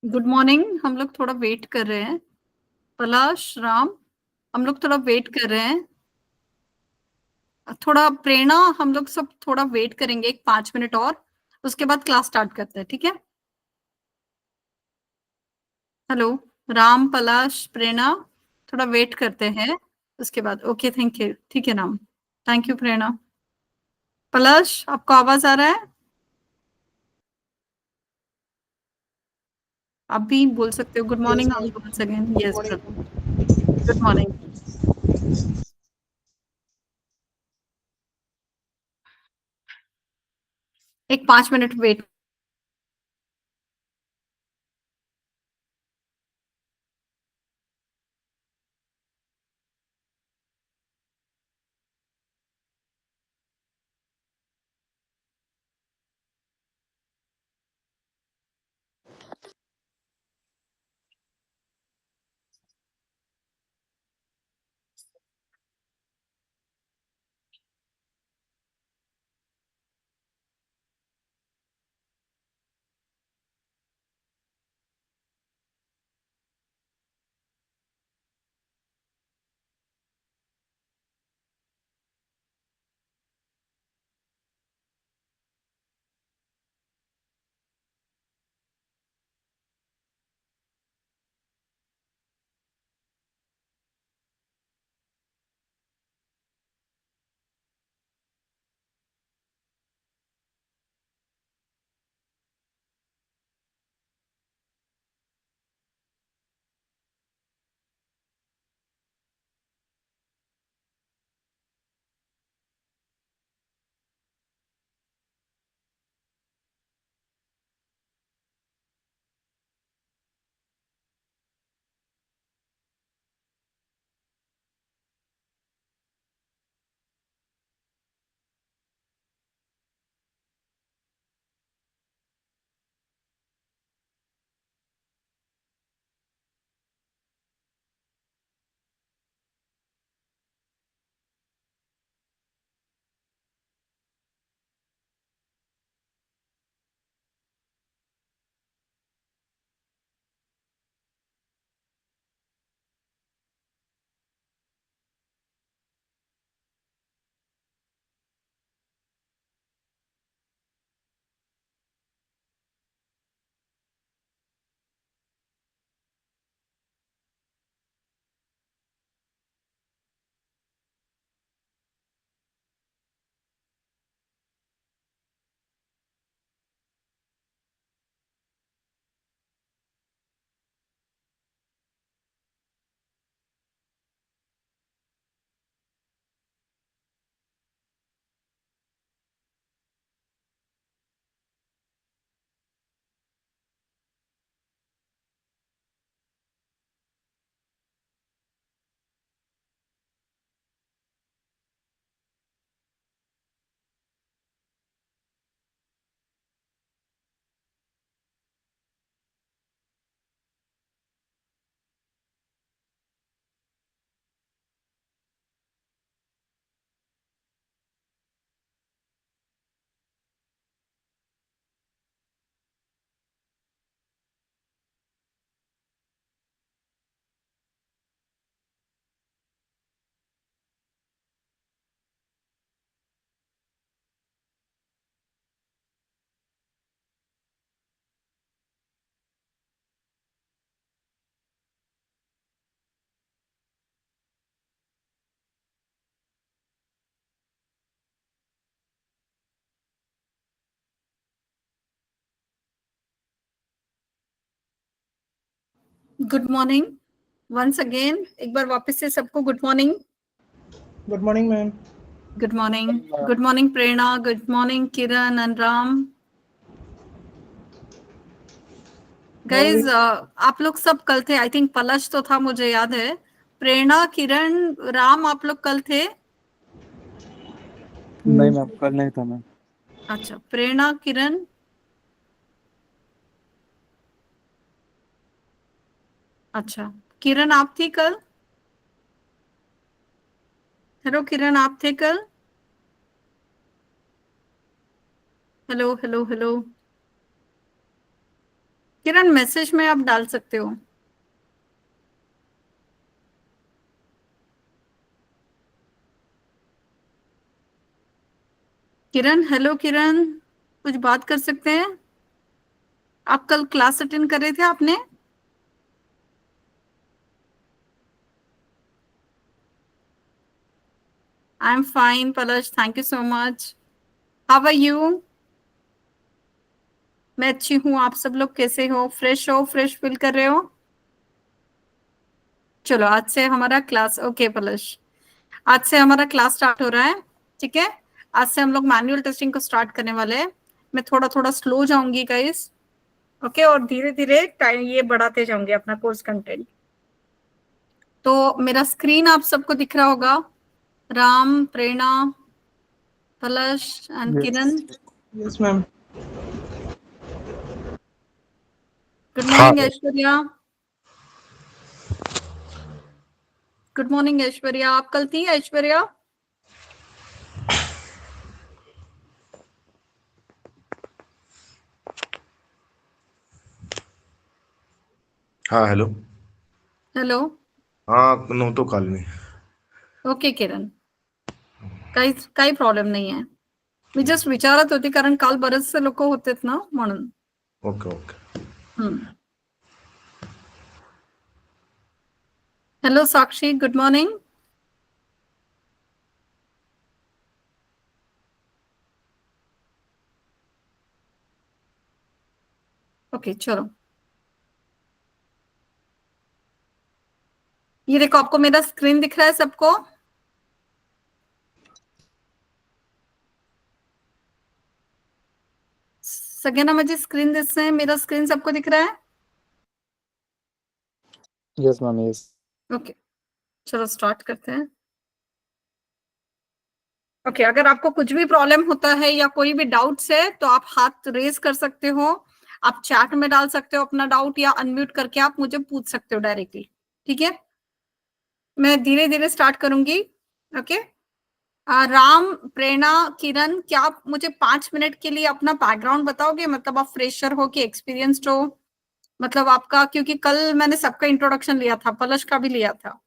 Good morning. हम लोग थोड़ा वेट कर रहे हैं। पलाश, राम, हम लोग थोड़ा वेट कर रहे हैं। थोड़ा प्रेरणा, हम लोग सब थोड़ा वेट करेंगे, एक 5 मिनट और। उसके बाद क्लास स्टार्ट करते हैं, ठीक है? हेलो। राम, पलाश, प्रेरणा, थोड़ा वेट करते हैं। उसके बाद ओके, थैंक यू। ठीक है राम। थैंक यू प्रेरणा। पलाश, आपको आवाज आ रहा है? आप भी बोल सकते हो। Good Yes, morning ma'am. All once again. Good yes, morning. Good morning. एक 5 minute wait. Good morning once again. एक बार वापस से सबको good morning. Good morning, ma'am. Good morning. Good morning Prerna, good morning Kiran and Ram. Guys, Morning. आप लोग सब कल थे। आई थिंक पलश तो था, मुझे याद है। प्रेरणा, किरण, राम, आप लोग कल थे? नहीं मैम, कल नहीं था मैम। अच्छा, प्रेरणा, किरण। अच्छा, किरण आप थी कल? हेलो किरण, आप थे कल? Hello hello hello. Kiran message में आप डाल सकते हो। किरण, हेलो किरण, कुछ बात कर सकते हैं? आप कल क्लास अटेंड कर रहे थे आपने? आई एम फाइन पलश, thank you so much. How are you? मैं अच्छी हूँ, आप सब लोग कैसे हो? फ्रेश हो? फ्रेश फील कर रहे हो? चलो आज से हमारा क्लास, ओके पलश, आज से हमारा क्लास स्टार्ट हो रहा है। ठीक है, आज से हम लोग मैनुअल टेस्टिंग को स्टार्ट करने वाले हैं। मैं थोड़ा थोड़ा स्लो जाऊंगी गाइस, ओके, और धीरे धीरे टाइम ये बढ़ाते जाऊंगे अपना कोर्स कंटेंट। तो मेरा स्क्रीन आप सबको दिख रहा होगा। Ram, Prerna, Palash and Kiran. Yes. Yes, ma'am. Good हाँ morning Aishwarya. Good morning Aishwarya, आप कल थी ऐश्वर्या? हाँ हेलो। हेलो। हाँ नो तो कॉल मी. ओके किरण, काही काही प्रॉब्लेम नाही आहे. मी जस्ट विचारत होती कारण काल बरेचसे लोक होतेत ना म्हणून. Okay okay. हेलो साक्षी, गुड मॉर्निंग. ओके चलो, ये देखो आपको मेरा स्क्रीन दिख रहा है सबको? सगळ्यांना माझी स्क्रीन दिसते? मेरा स्क्रीन सबको दिख रहा है? Yes ma'am yes. ओके चलो स्टार्ट करते हैं। ओके अगर आपको कुछ भी प्रॉब्लम होता है या कोई भी डाउट्स है तो आप हाथ रेज कर सकते हो, आप चैट में डाल सकते हो अपना डाउट, या अनम्यूट करके आप मुझे पूछ सकते हो डायरेक्टली। ठीक है, मैं धीरे धीरे स्टार्ट करूंगी। ओके राम, प्रेरणा, किरण, क्या आप मुझे 5 मिनट के लिए अपना बैकग्राउंड बताओगे? मतलब आप फ्रेशर हो कि एक्सपीरियंस्ड हो, मतलब आपका, क्योंकि कल मैंने सबका इंट्रोडक्शन लिया था, पलश का भी लिया था,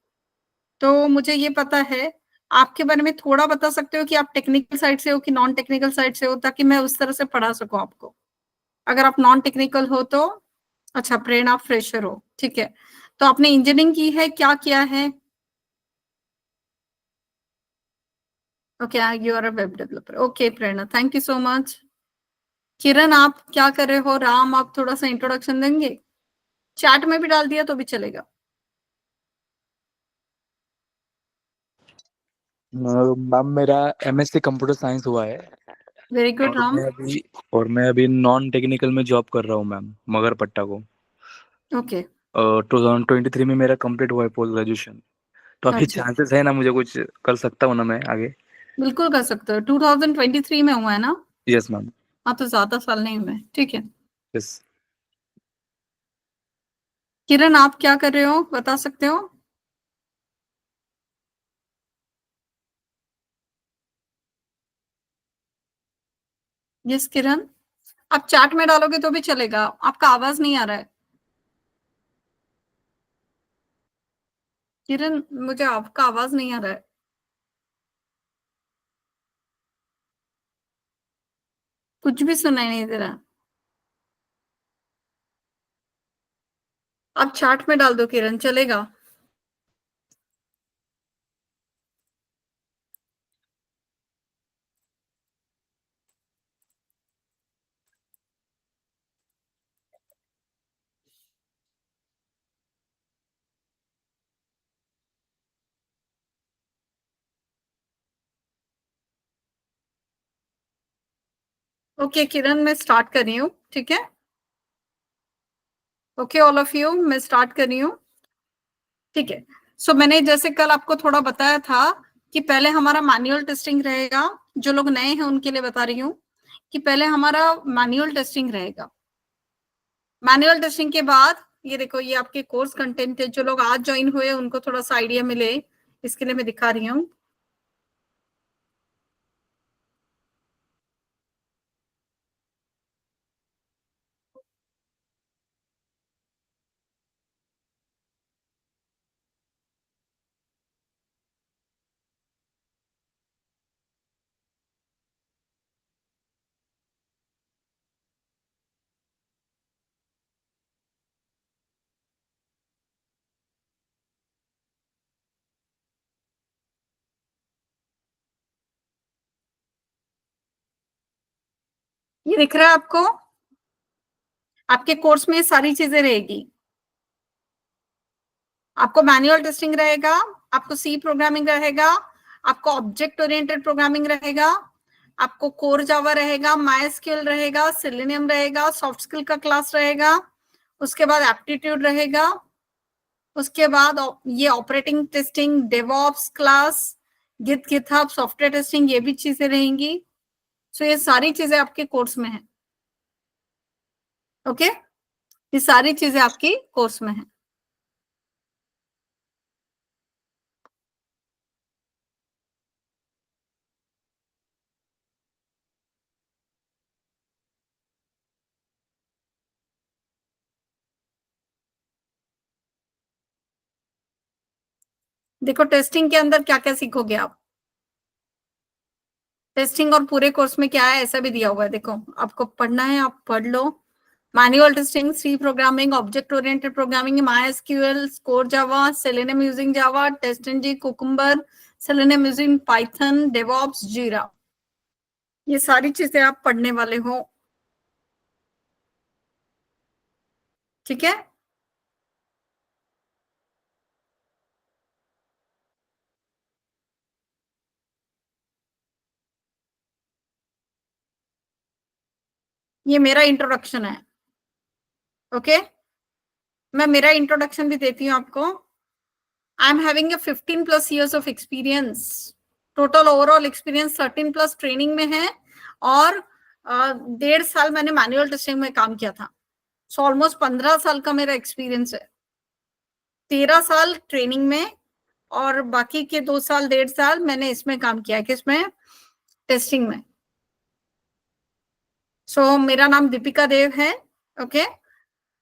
तो मुझे ये पता है। आपके बारे में थोड़ा बता सकते हो कि आप टेक्निकल साइड से हो कि नॉन टेक्निकल साइड से हो, ताकि मैं उस तरह से पढ़ा सकूं आपको। अगर आप नॉन टेक्निकल हो तो अच्छा, प्रेरणा आप फ्रेशर हो, ठीक है। तो आपने इंजीनियरिंग की है, क्या किया है? Okay you are a web developer, okay Prerna, thank you so much. Kiran आप क्या कर रहे हो? राम आप थोड़ा सा इंट्रोडक्शन देंगे? चैट में भी डाल दिया तो भी चलेगा। मैम मेरा एमएससी कंप्यूटर साइंस हुआ है. वेरी गुड और राम। मैं अभी नॉन टेक्निकल में जॉब कर रहा हूँ मैम, मगरपट्टा को. ओके 2023 में मेरा कंप्लीट हुआ है पोस्ट ग्रेजुएशन. तो अभी अच्छा, चांसेस है ना मुझे कुछ कर सकता हूँ ना मैं आगे? बिल्कुल कर सकते हो। 2023 में हुआ है ना? Yes ma'am. हाँ तो ज्यादा साल नहीं हुए, ठीक है। यस. किरण आप क्या कर रहे हो, बता सकते हो? यस किरण, आप चैट में डालोगे तो भी चलेगा, आपका आवाज नहीं आ रहा है। किरण मुझे आपका आवाज नहीं आ रहा है। कुछ भी सुनाई नहीं दे रहा। आप चैट में डाल दो किरण, चलेगा। ओके किरण मैं स्टार्ट कर रही हूँ, ठीक है। ओके ऑल ऑफ यू, मैं स्टार्ट कर रही हूँ, ठीक है। सो मैंने जैसे कल आपको थोड़ा बताया था कि पहले हमारा मैनुअल टेस्टिंग रहेगा। जो लोग नए हैं उनके लिए बता रही हूँ कि पहले हमारा मैनुअल टेस्टिंग रहेगा। मैनुअल टेस्टिंग के बाद ये देखो, ये आपके कोर्स कंटेंट है। जो लोग आज ज्वाइन हुए उनको थोड़ा सा आइडिया मिले, इसके लिए मैं दिखा रही हूँ। ये दिख रहा है आपको? आपके कोर्स में ये सारी चीजें रहेगी। आपको मैनुअल टेस्टिंग रहेगा, आपको सी प्रोग्रामिंग रहेगा, आपको ऑब्जेक्ट ओरिएंटेड प्रोग्रामिंग रहेगा, आपको कोर जावा रहेगा, माइस्क्यूएल रहेगा, सेलेनियम रहेगा, सॉफ्ट स्किल का क्लास रहेगा, उसके बाद एप्टीट्यूड रहेगा, उसके बाद ये operating testing, DevOps class, GitHub software testing, ये भी चीजें रहेंगी। सो ये सारी चीजें आपके कोर्स में है। ओके, ये सारी चीजें आपकी कोर्स में है। देखो टेस्टिंग के अंदर क्या क्या सीखोगे आप। टेस्टिंग और पूरे कोर्स में क्या है ऐसा भी दिया हुआ है, देखो आपको पढ़ना है आप पढ़ लो। Manual testing, C programming, object oriented programming, MySQL, core Java, Selenium using Java, TestNG, Cucumber, Selenium using Python, DevOps, Jira, ये सारी चीजें आप पढ़ने वाले हो। ठीक है, ये मेरा इंट्रोडक्शन है। ओके, मैं मेरा इंट्रोडक्शन भी देती हूँ आपको। I am having 15+ years of experience, total overall experience 13+ training में है, और 1.5 साल मैंने मैनुअल टेस्टिंग में काम किया था। सो ऑलमोस्ट 15 साल का मेरा एक्सपीरियंस है। 13 साल ट्रेनिंग में और बाकी के 2 साल 1.5 साल मैंने इसमें काम किया है, किसमें, टेस्टिंग में। सो मेरा नाम दीपिका देव है। ओके,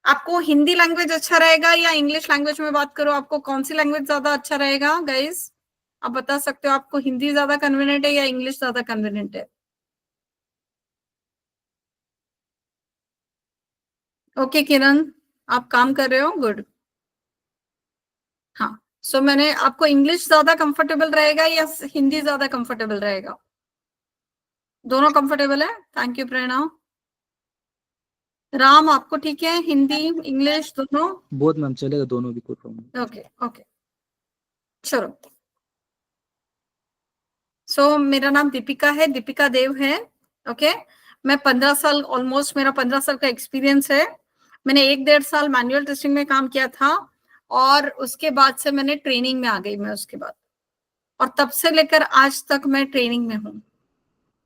आपको हिंदी लैंग्वेज अच्छा रहेगा या इंग्लिश लैंग्वेज में बात करो, आपको कौन सी लैंग्वेज ज्यादा अच्छा रहेगा गाइस? आप बता सकते हो, आपको हिंदी ज्यादा कन्वीनियंट है या इंग्लिश ज्यादा कन्वीनियंट है? ओके किरण, आप काम कर रहे हो, गुड। हाँ, सो मैंने आपको इंग्लिश ज्यादा कंफर्टेबल रहेगा या हिंदी ज्यादा कंफर्टेबल रहेगा? दोनों कंफर्टेबल है, थैंक यू प्रेरणा। राम आपको ठीक है, हिंदी इंग्लिश दोनों? बोथ मैम, चलेगा दोनों भी, कोई प्रॉब्लम नहीं। ओके ओके, चलो। सो मेरा नाम दीपिका है, दीपिका देव है। ओके, मैं 15 साल, ऑलमोस्ट मेरा 15 साल का एक्सपीरियंस है। मैंने 1-1.5 साल मैनुअल टेस्टिंग में काम किया था, और उसके बाद से मैंने ट्रेनिंग में आ गई मैं उसके बाद, और तब से लेकर आज तक मैं ट्रेनिंग में हूँ।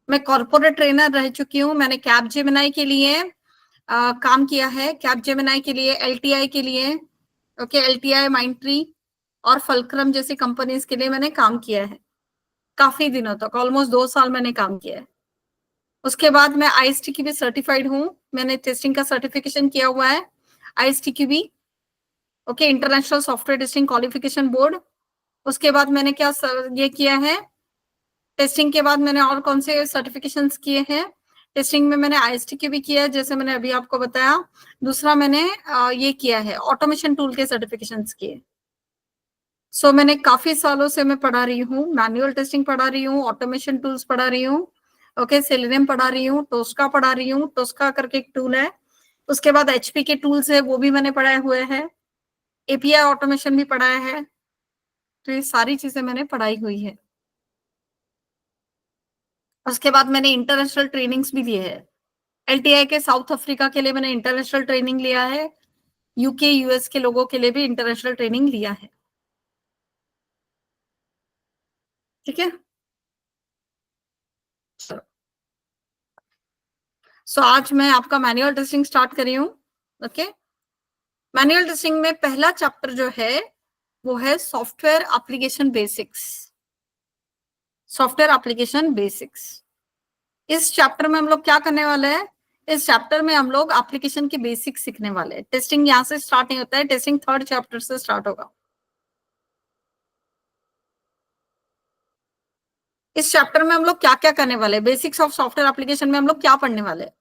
मैं कॉर्पोरेट ट्रेनर रह चुकी हूँ। मैंने कैप जेमिनाई के लिए काम किया है, कैप जेमिनाई के लिए, एलटीआई के लिए, ओके, एलटीआई, माइंडट्री और फल्क्रम जैसी कंपनीज के लिए मैंने काम किया है काफी दिनों तक, ऑलमोस्ट 2 साल मैंने काम किया है। उसके बाद मैं आईएसटी की भी सर्टिफाइड हूँ, मैंने टेस्टिंग का सर्टिफिकेशन किया हुआ है, आईएसटी की भी, okay, international software testing qualification board. उसके बाद मैंने क्या ये किया है, टेस्टिंग के बाद मैंने और कौन से सर्टिफिकेशंस किए हैं? टेस्टिंग में मैंने आईएसटी के भी किया है, जैसे मैंने अभी आपको बताया। दूसरा मैंने ये किया है, ऑटोमेशन टूल के सर्टिफिकेशंस किए। सो मैंने काफी सालों से मैं पढ़ा रही हूँ, मैनुअल टेस्टिंग पढ़ा रही हूँ, ऑटोमेशन टूल्स पढ़ा रही हूँ, ओके, सेलेनियम पढ़ा रही हूँ, टोस्का पढ़ा रही हूँ, टोस्का करके एक टूल है। उसके बाद एचपी के टूल्स है, वो भी मैंने पढ़ाए हुए हैं। एपीआई ऑटोमेशन भी पढ़ाया है। तो ये सारी चीजें मैंने पढ़ाई हुई है। उसके बाद मैंने इंटरनेशनल ट्रेनिंग्स भी लिए है। एलटीआई के साउथ अफ्रीका के लिए मैंने इंटरनेशनल ट्रेनिंग लिया है, यूके यूएस के लोगों के लिए भी इंटरनेशनल ट्रेनिंग लिया है। ठीक है, सो आज मैं आपका मैनुअल टेस्टिंग स्टार्ट कर रही हूँ। ओके, मैनुअल टेस्टिंग में पहला चैप्टर जो है वो है software application basics. Software application basics, इस चैप्टर में हम लोग क्या करने वाले हैं? इस चैप्टर में हम लोग एप्लीकेशन के बेसिक्स सीखने वाले हैं। टेस्टिंग यहाँ से स्टार्ट नहीं होता है, टेस्टिंग 3rd चैप्टर से स्टार्ट होगा। इस चैप्टर में हम लोग क्या क्या करने वाले हैं? बेसिक्स ऑफ सॉफ्टवेयर एप्लीकेशन में हम लोग क्या पढ़ने वाले हैं?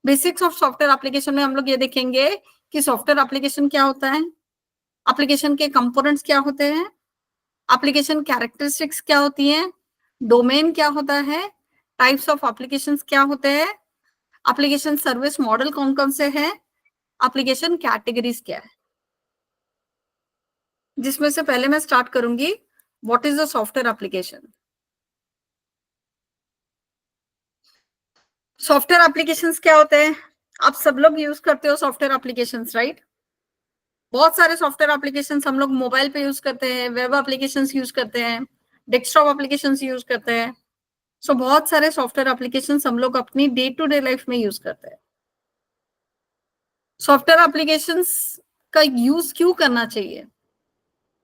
बेसिक्स ऑफ सॉफ्टवेयर एप्लीकेशन में हम लोग ये देखेंगे कि सॉफ्टवेयर एप्लीकेशन क्या होता है, एप्लीकेशन के कंपोनेंट्स क्या होते हैं, एप्लीकेशन कैरेक्टरिस्टिक्स क्या होती हैं, डोमेन क्या होता है, टाइप्स ऑफ एप्लीकेशंस क्या होते हैं, एप्लीकेशन सर्विस मॉडल कौन कौन से हैं, एप्लीकेशन कैटेगरीज क्या है, जिसमें से पहले मैं स्टार्ट करूंगी what is the software application. Software applications क्या होते हैं, आप सब लोग यूज करते हो सॉफ्टवेयर एप्लीकेशंस, राइट। बहुत सारे सॉफ्टवेयर एप्लीकेशंस हम लोग मोबाइल पे यूज करते हैं, वेब एप्लीकेशंस यूज करते हैं, डेस्कटॉप एप्लीकेशंस यूज करते हैं। सो बहुत सारे सॉफ्टवेयर एप्लीकेशंस हम लोग अपनी डे टू डे लाइफ में यूज करते हैं। सॉफ्टवेयर एप्लीकेशंस का यूज क्यों करना चाहिए,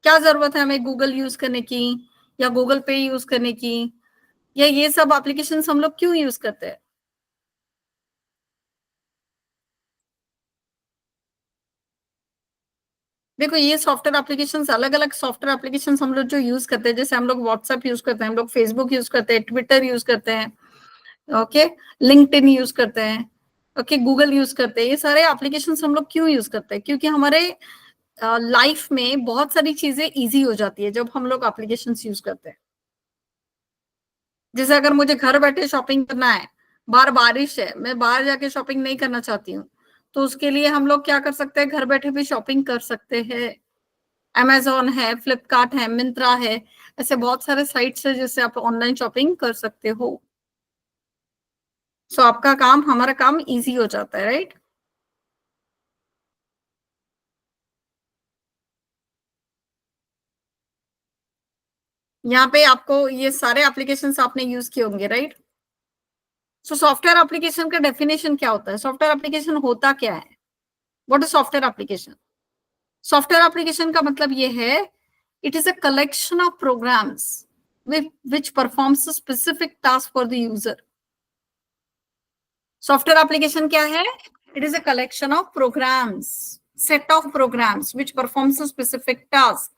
क्या जरूरत है हमें गूगल यूज करने की या गूगल पे यूज करने की, या ये सब एप्लीकेशंस हम लोग क्यों यूज करते हैं। देखो ये सॉफ्टवेयर एप्लीकेशंस, अलग अलग सॉफ्टवेयर एप्लीकेशंस हम लोग जो यूज करते हैं, जैसे हम लोग व्हाट्सएप यूज करते हैं, हम लोग फेसबुक यूज करते हैं, ट्विटर यूज करते हैं, ओके, लिंक्डइन यूज करते हैं, ओके, गूगल यूज करते हैं। ये सारे एप्लीकेशंस हम लोग क्यों यूज करते हैं, क्योंकि हमारे लाइफ में बहुत सारी चीजें इजी हो जाती है जब हम लोग एप्लीकेशंस यूज करते हैं। जैसे अगर मुझे घर बैठे शॉपिंग करना है, बाहर बारिश है, मैं बाहर जाके शॉपिंग नहीं करना चाहती हूँ, तो उसके लिए हम लोग क्या कर सकते हैं, घर बैठे भी शॉपिंग कर सकते हैं। अमेजोन है, फ्लिपकार्ट है, मिंत्रा है, ऐसे बहुत सारे साइट्स है जिससे आप ऑनलाइन शॉपिंग कर सकते हो। सो आपका काम, हमारा काम इजी हो जाता है, राइट। यहाँ पे आपको ये सारे एप्लीकेशंस आपने यूज किए होंगे, राइट। सो सॉफ्टवेयर एप्लीकेशन का डेफिनेशन क्या होता है, सॉफ्टवेयर एप्लीकेशन होता क्या है, what is software application. Software application का मतलब ये है, it is a collection of programs which performs a specific task for the user. Software application क्या है, it is a collection of programs, set of programs which performs a specific task.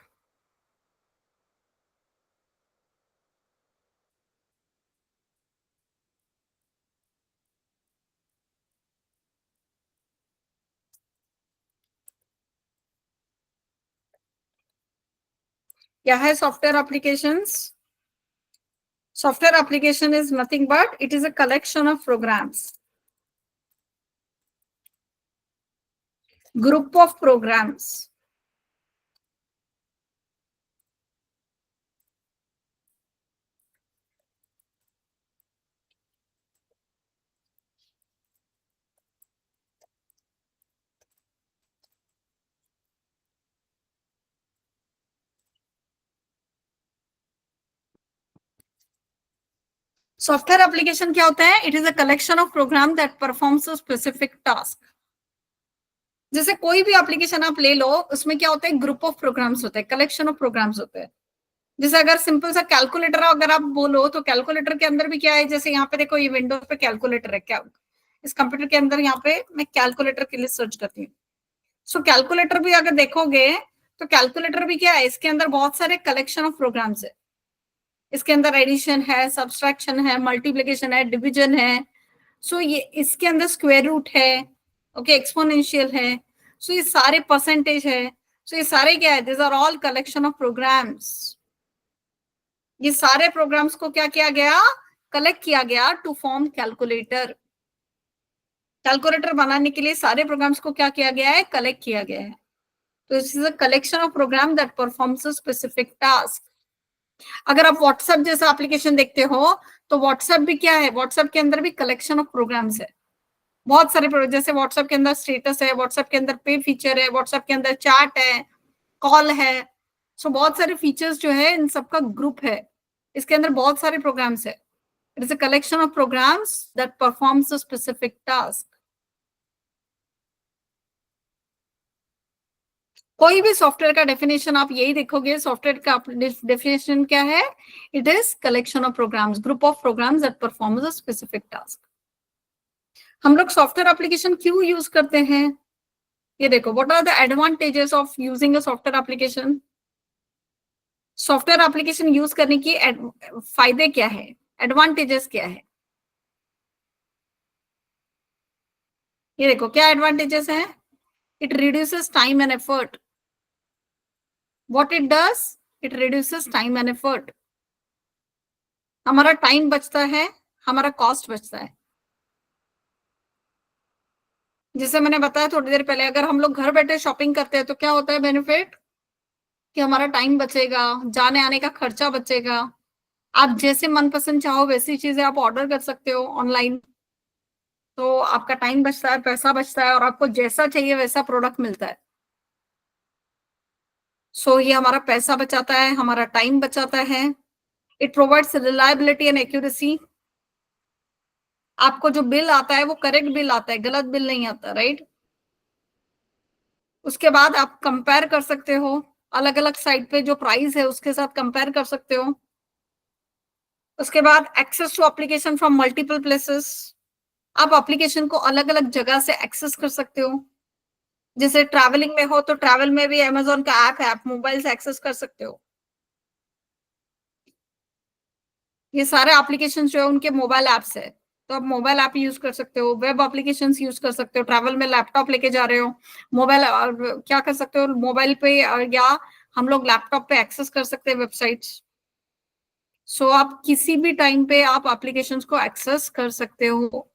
क्या है software applications, software application is nothing but it is a collection of programs, group of programs. Software application क्या होता है, it is a collection of program that performs a specific task. जैसे कोई भी application आप ले लो, उसमें क्या होता है, ग्रुप ऑफ प्रोग्राम्स होते हैं, कलेक्शन ऑफ प्रोग्राम्स होते हैं। जैसे अगर सिंपल सा कैलकुलेटर अगर आप बोलो, तो कैलकुलेटर के अंदर भी क्या है, जैसे यहाँ पे देखो ये विंडो पे कैलकुलेटर है, क्या इस कंप्यूटर के अंदर यहाँ पे मैं कैलकुलेटर के लिए सर्च करती हूँ। सो कैलकुलेटर भी अगर देखोगे तो कैलकुलेटर भी क्या है, इसके अंदर बहुत सारे कलेक्शन ऑफ प्रोग्राम्स है। इसके अंदर एडिशन है, सब्सट्रैक्शन है, मल्टीप्लिकेशन है, डिविजन है। सो ये इसके अंदर स्क्वायर रूट है, ओके, एक्सपोनेंशियल है। सो ये सारे परसेंटेज है। सो ये सारे क्या है, this are all collection of programs. ये सारे प्रोग्राम्स को क्या किया गया, कलेक्ट किया गया टू फॉर्म कैलकुलेटर। कैलकुलेटर बनाने के लिए सारे प्रोग्राम्स को क्या किया गया है, कलेक्ट किया गया है। तो this is a collection of program that performs a specific task. अगर आप व्हाट्सएप जैसा एप्लीकेशन देखते हो, तो व्हाट्सएप भी क्या है, व्हाट्सएप के अंदर भी कलेक्शन ऑफ प्रोग्राम्स है। बहुत सारे जैसे व्हाट्सएप के अंदर स्टेटस है, व्हाट्सएप के अंदर पे फीचर है, व्हाट्सएप के अंदर चैट है, कॉल है। सो बहुत सारे फीचर्स जो है इन सबका ग्रुप है। इसके अंदर बहुत सारे प्रोग्राम्स है। It is a collection of programs that performs a specific task. कोई भी सॉफ्टवेयर का डेफिनेशन आप यही देखोगे, सॉफ्टवेयर का डेफिनेशन क्या है, it is collection of programs, group of programs that performs a specific task. हम लोग सॉफ्टवेयर एप्लीकेशन क्यों यूज करते हैं, ये देखो, what are the advantages of using a software application. Software application use करने की फायदे क्या है, एडवांटेजेस क्या है, ये देखो क्या एडवांटेजेस हैं। It reduces time and effort. What it does, it reduces time and effort. हमारा टाइम बचता है, हमारा कॉस्ट बचता है। जैसे मैंने बताया थोड़ी देर पहले, अगर हम लोग घर बैठे शॉपिंग करते हैं तो क्या होता है बेनिफिट, कि हमारा टाइम बचेगा, जाने आने का खर्चा बचेगा। आप जैसे मनपसंद चाहो वैसी चीजें आप ऑर्डर कर सकते हो ऑनलाइन, तो आपका टाइम बचता है, पैसा बचता है, और आपको जैसा चाहिए वैसा प्रोडक्ट मिलता है। सो ये हमारा पैसा बचाता है, हमारा टाइम बचाता है। It provides reliability and accuracy. आपको जो बिल आता है वो करेक्ट बिल आता है, गलत बिल नहीं आता, राइट। उसके बाद आप कंपेयर कर सकते हो, अलग अलग साइट पे जो प्राइस है उसके साथ कंपेयर कर सकते हो। उसके बाद access to application from multiple places. आप एप्लीकेशन को अलग अलग जगह से एक्सेस कर सकते हो। जैसे ट्रैवलिंग में हो तो ट्रैवल में भी अमेजोन का ऐप है, आप मोबाइल से एक्सेस कर सकते हो। ये सारे एप्लीकेशन जो है उनके मोबाइल ऐप्स है, तो आप मोबाइल ऐप यूज कर सकते हो, वेब एप्लीकेशन यूज कर सकते हो। ट्रैवल में लैपटॉप लेके जा रहे हो, मोबाइल क्या कर सकते हो, मोबाइल पे या हम लोग लैपटॉप पे एक्सेस कर सकते हैं वेबसाइट्स। सो आप किसी भी टाइम पे आप एप्लीकेशंस को एक्सेस कर सकते हो,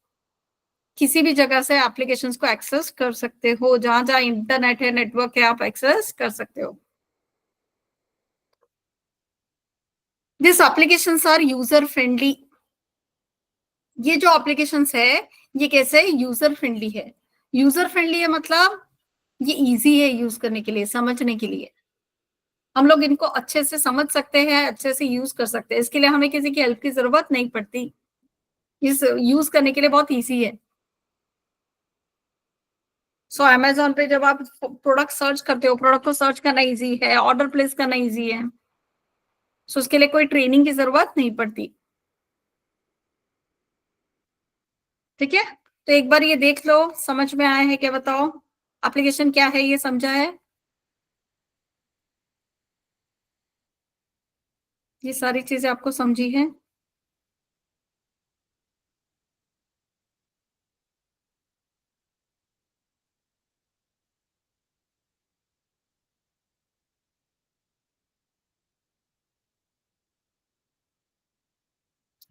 किसी भी जगह से एप्लीकेशंस को एक्सेस कर सकते हो, जहां जहां इंटरनेट है, नेटवर्क है, आप एक्सेस कर सकते हो। This applications are user friendly. ये जो एप्लीकेशंस है ये कैसे यूजर फ्रेंडली है। यूजर फ्रेंडली है मतलब ये इजी है यूज करने के लिए, समझने के लिए। हम लोग इनको अच्छे से समझ सकते हैं, अच्छे से यूज कर सकते हैं, इसके लिए हमें किसी की हेल्प की जरूरत नहीं पड़ती। इस यूज करने के लिए बहुत इजी है। सो अमेजोन पे जब आप प्रोडक्ट सर्च करते हो, प्रोडक्ट को सर्च करना इजी है, ऑर्डर प्लेस करना इजी है। सो उसके लिए कोई ट्रेनिंग की जरूरत नहीं पड़ती। ठीक है, तो एक बार ये देख लो, समझ में आया है क्या, बताओ एप्लीकेशन क्या है, ये समझा है, ये सारी चीजें आपको समझी है।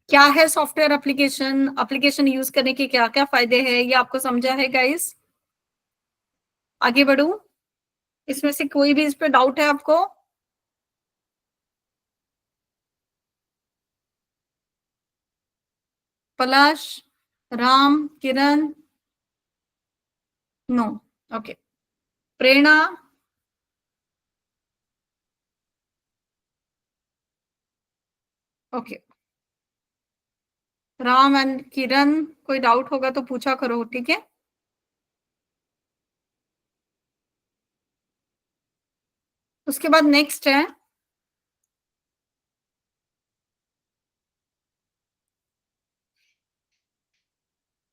क्या है सॉफ्टवेयर एप्लीकेशन, एप्लीकेशन यूज करने के क्या क्या फायदे हैं, ये आपको समझा है गाइस। आगे बढ़ू, इसमें से कोई भी इस पे डाउट है आपको। Palash, Ram, Kiran, no, okay. Prerna, okay. Ram and Kiran, कोई डाउट होगा तो पूछा करो, ठीक है। उसके बाद नेक्स्ट है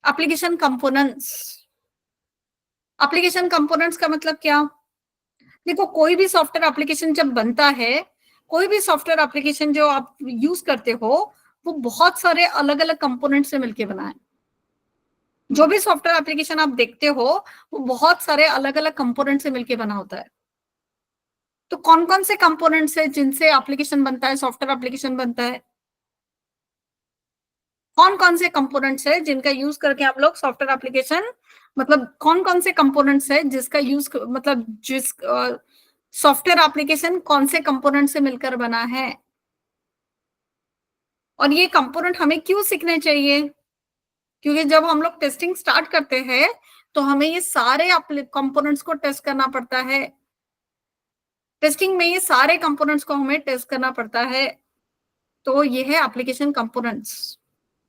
एप्लीकेशन कंपोनेंट्स। एप्लीकेशन कंपोनेंट्स का मतलब क्या, देखो कोई भी सॉफ्टवेयर एप्लीकेशन जब बनता है, कोई भी सॉफ्टवेयर एप्लीकेशन जो आप यूज करते हो वो बहुत सारे अलग अलग कंपोनेंट से मिलके बना है। जो भी सॉफ्टवेयर एप्लीकेशन आप देखते हो वो बहुत सारे अलग अलग कंपोनेंट से मिलके बना होता है। तो कौन कौन से कंपोनेंट्स है जिनसे एप्लीकेशन बनता है, सॉफ्टवेयर एप्लीकेशन बनता है, कौन कौन से कंपोनेंट्स है जिनका यूज करके आप लोग सॉफ्टवेयर एप्लीकेशन, मतलब कौन कौन से कंपोनेंट्स है जिसका यूज, मतलब जिस सॉफ्टवेयर एप्लीकेशन कौन से कंपोनेंट से मिलकर बना है, और ये कंपोनेंट हमें क्यों सीखने चाहिए, क्योंकि जब हम लोग टेस्टिंग स्टार्ट करते हैं तो हमें ये सारे कंपोनेंट्स को टेस्ट करना पड़ता है। टेस्टिंग में ये सारे कंपोनेंट्स को हमें टेस्ट करना पड़ता है, तो ये है एप्लीकेशन कंपोनेंट्स।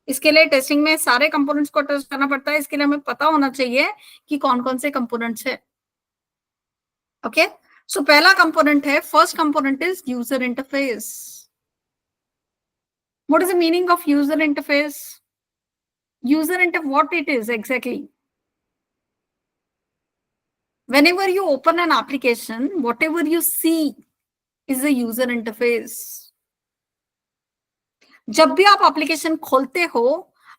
इसके लिए टेस्टिंग में सारे कंपोनेंट्स को टेस्ट करना पड़ता है, इसके लिए हमें पता होना चाहिए कि कौन कौन से कंपोनेंट्स है। ओके, सो पहला कंपोनेंट है, first component is user interface. What is the meaning of user interface? User interface, what it is exactly? whenever you open an application, whatever you see is a user interface. जब भी आप application खोलते हो,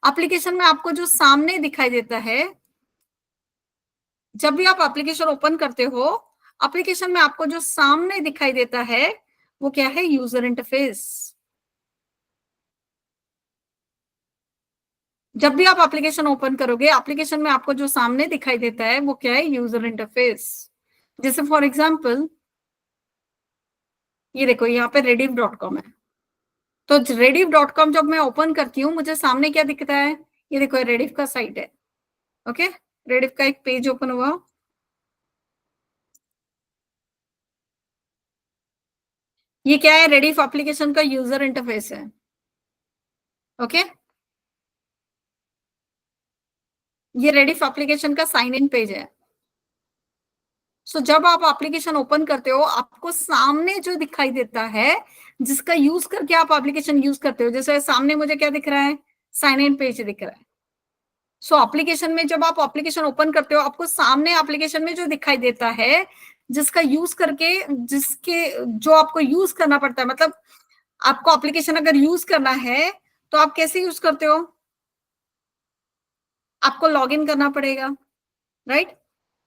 application में आपको जो सामने दिखाई देता है, जब भी आप एप्लीकेशन ओपन करते हो, एप्लीकेशन में आपको जो सामने दिखाई देता है वो क्या है, यूजर इंटरफेस। जब भी आप एप्लीकेशन ओपन करोगे, एप्लीकेशन में आपको जो सामने दिखाई देता है वो क्या है? User interface. जैसे फॉर एग्जांपल ये देखो, यहाँ पे rediff.com है। तो rediff.com जब मैं ओपन करती हूँ, मुझे सामने क्या दिखता है? ये देखो, रेडिफ का साइट है। ओके, रेडिफ का एक पेज ओपन हुआ। ये क्या है? रेडिफ एप्लीकेशन का यूजर इंटरफेस है। ओके, ये रेडिफ एप्लीकेशन का साइन इन पेज है। सो जब आप एप्लीकेशन ओपन करते हो, आपको सामने जो दिखाई देता है, जिसका यूज करके आप एप्लीकेशन यूज करते हो, जैसे सामने मुझे क्या दिख रहा है? साइन इन पेज दिख रहा है। सो एप्लीकेशन में जब आप एप्लीकेशन ओपन करते हो, आपको सामने एप्लीकेशन में जो दिखाई देता है, जिसका यूज करके, जिसके जो आपको यूज करना पड़ता है, मतलब आपको एप्लीकेशन अगर यूज करना है तो आप कैसे यूज करते हो? आपको लॉगिन करना पड़ेगा, राइट?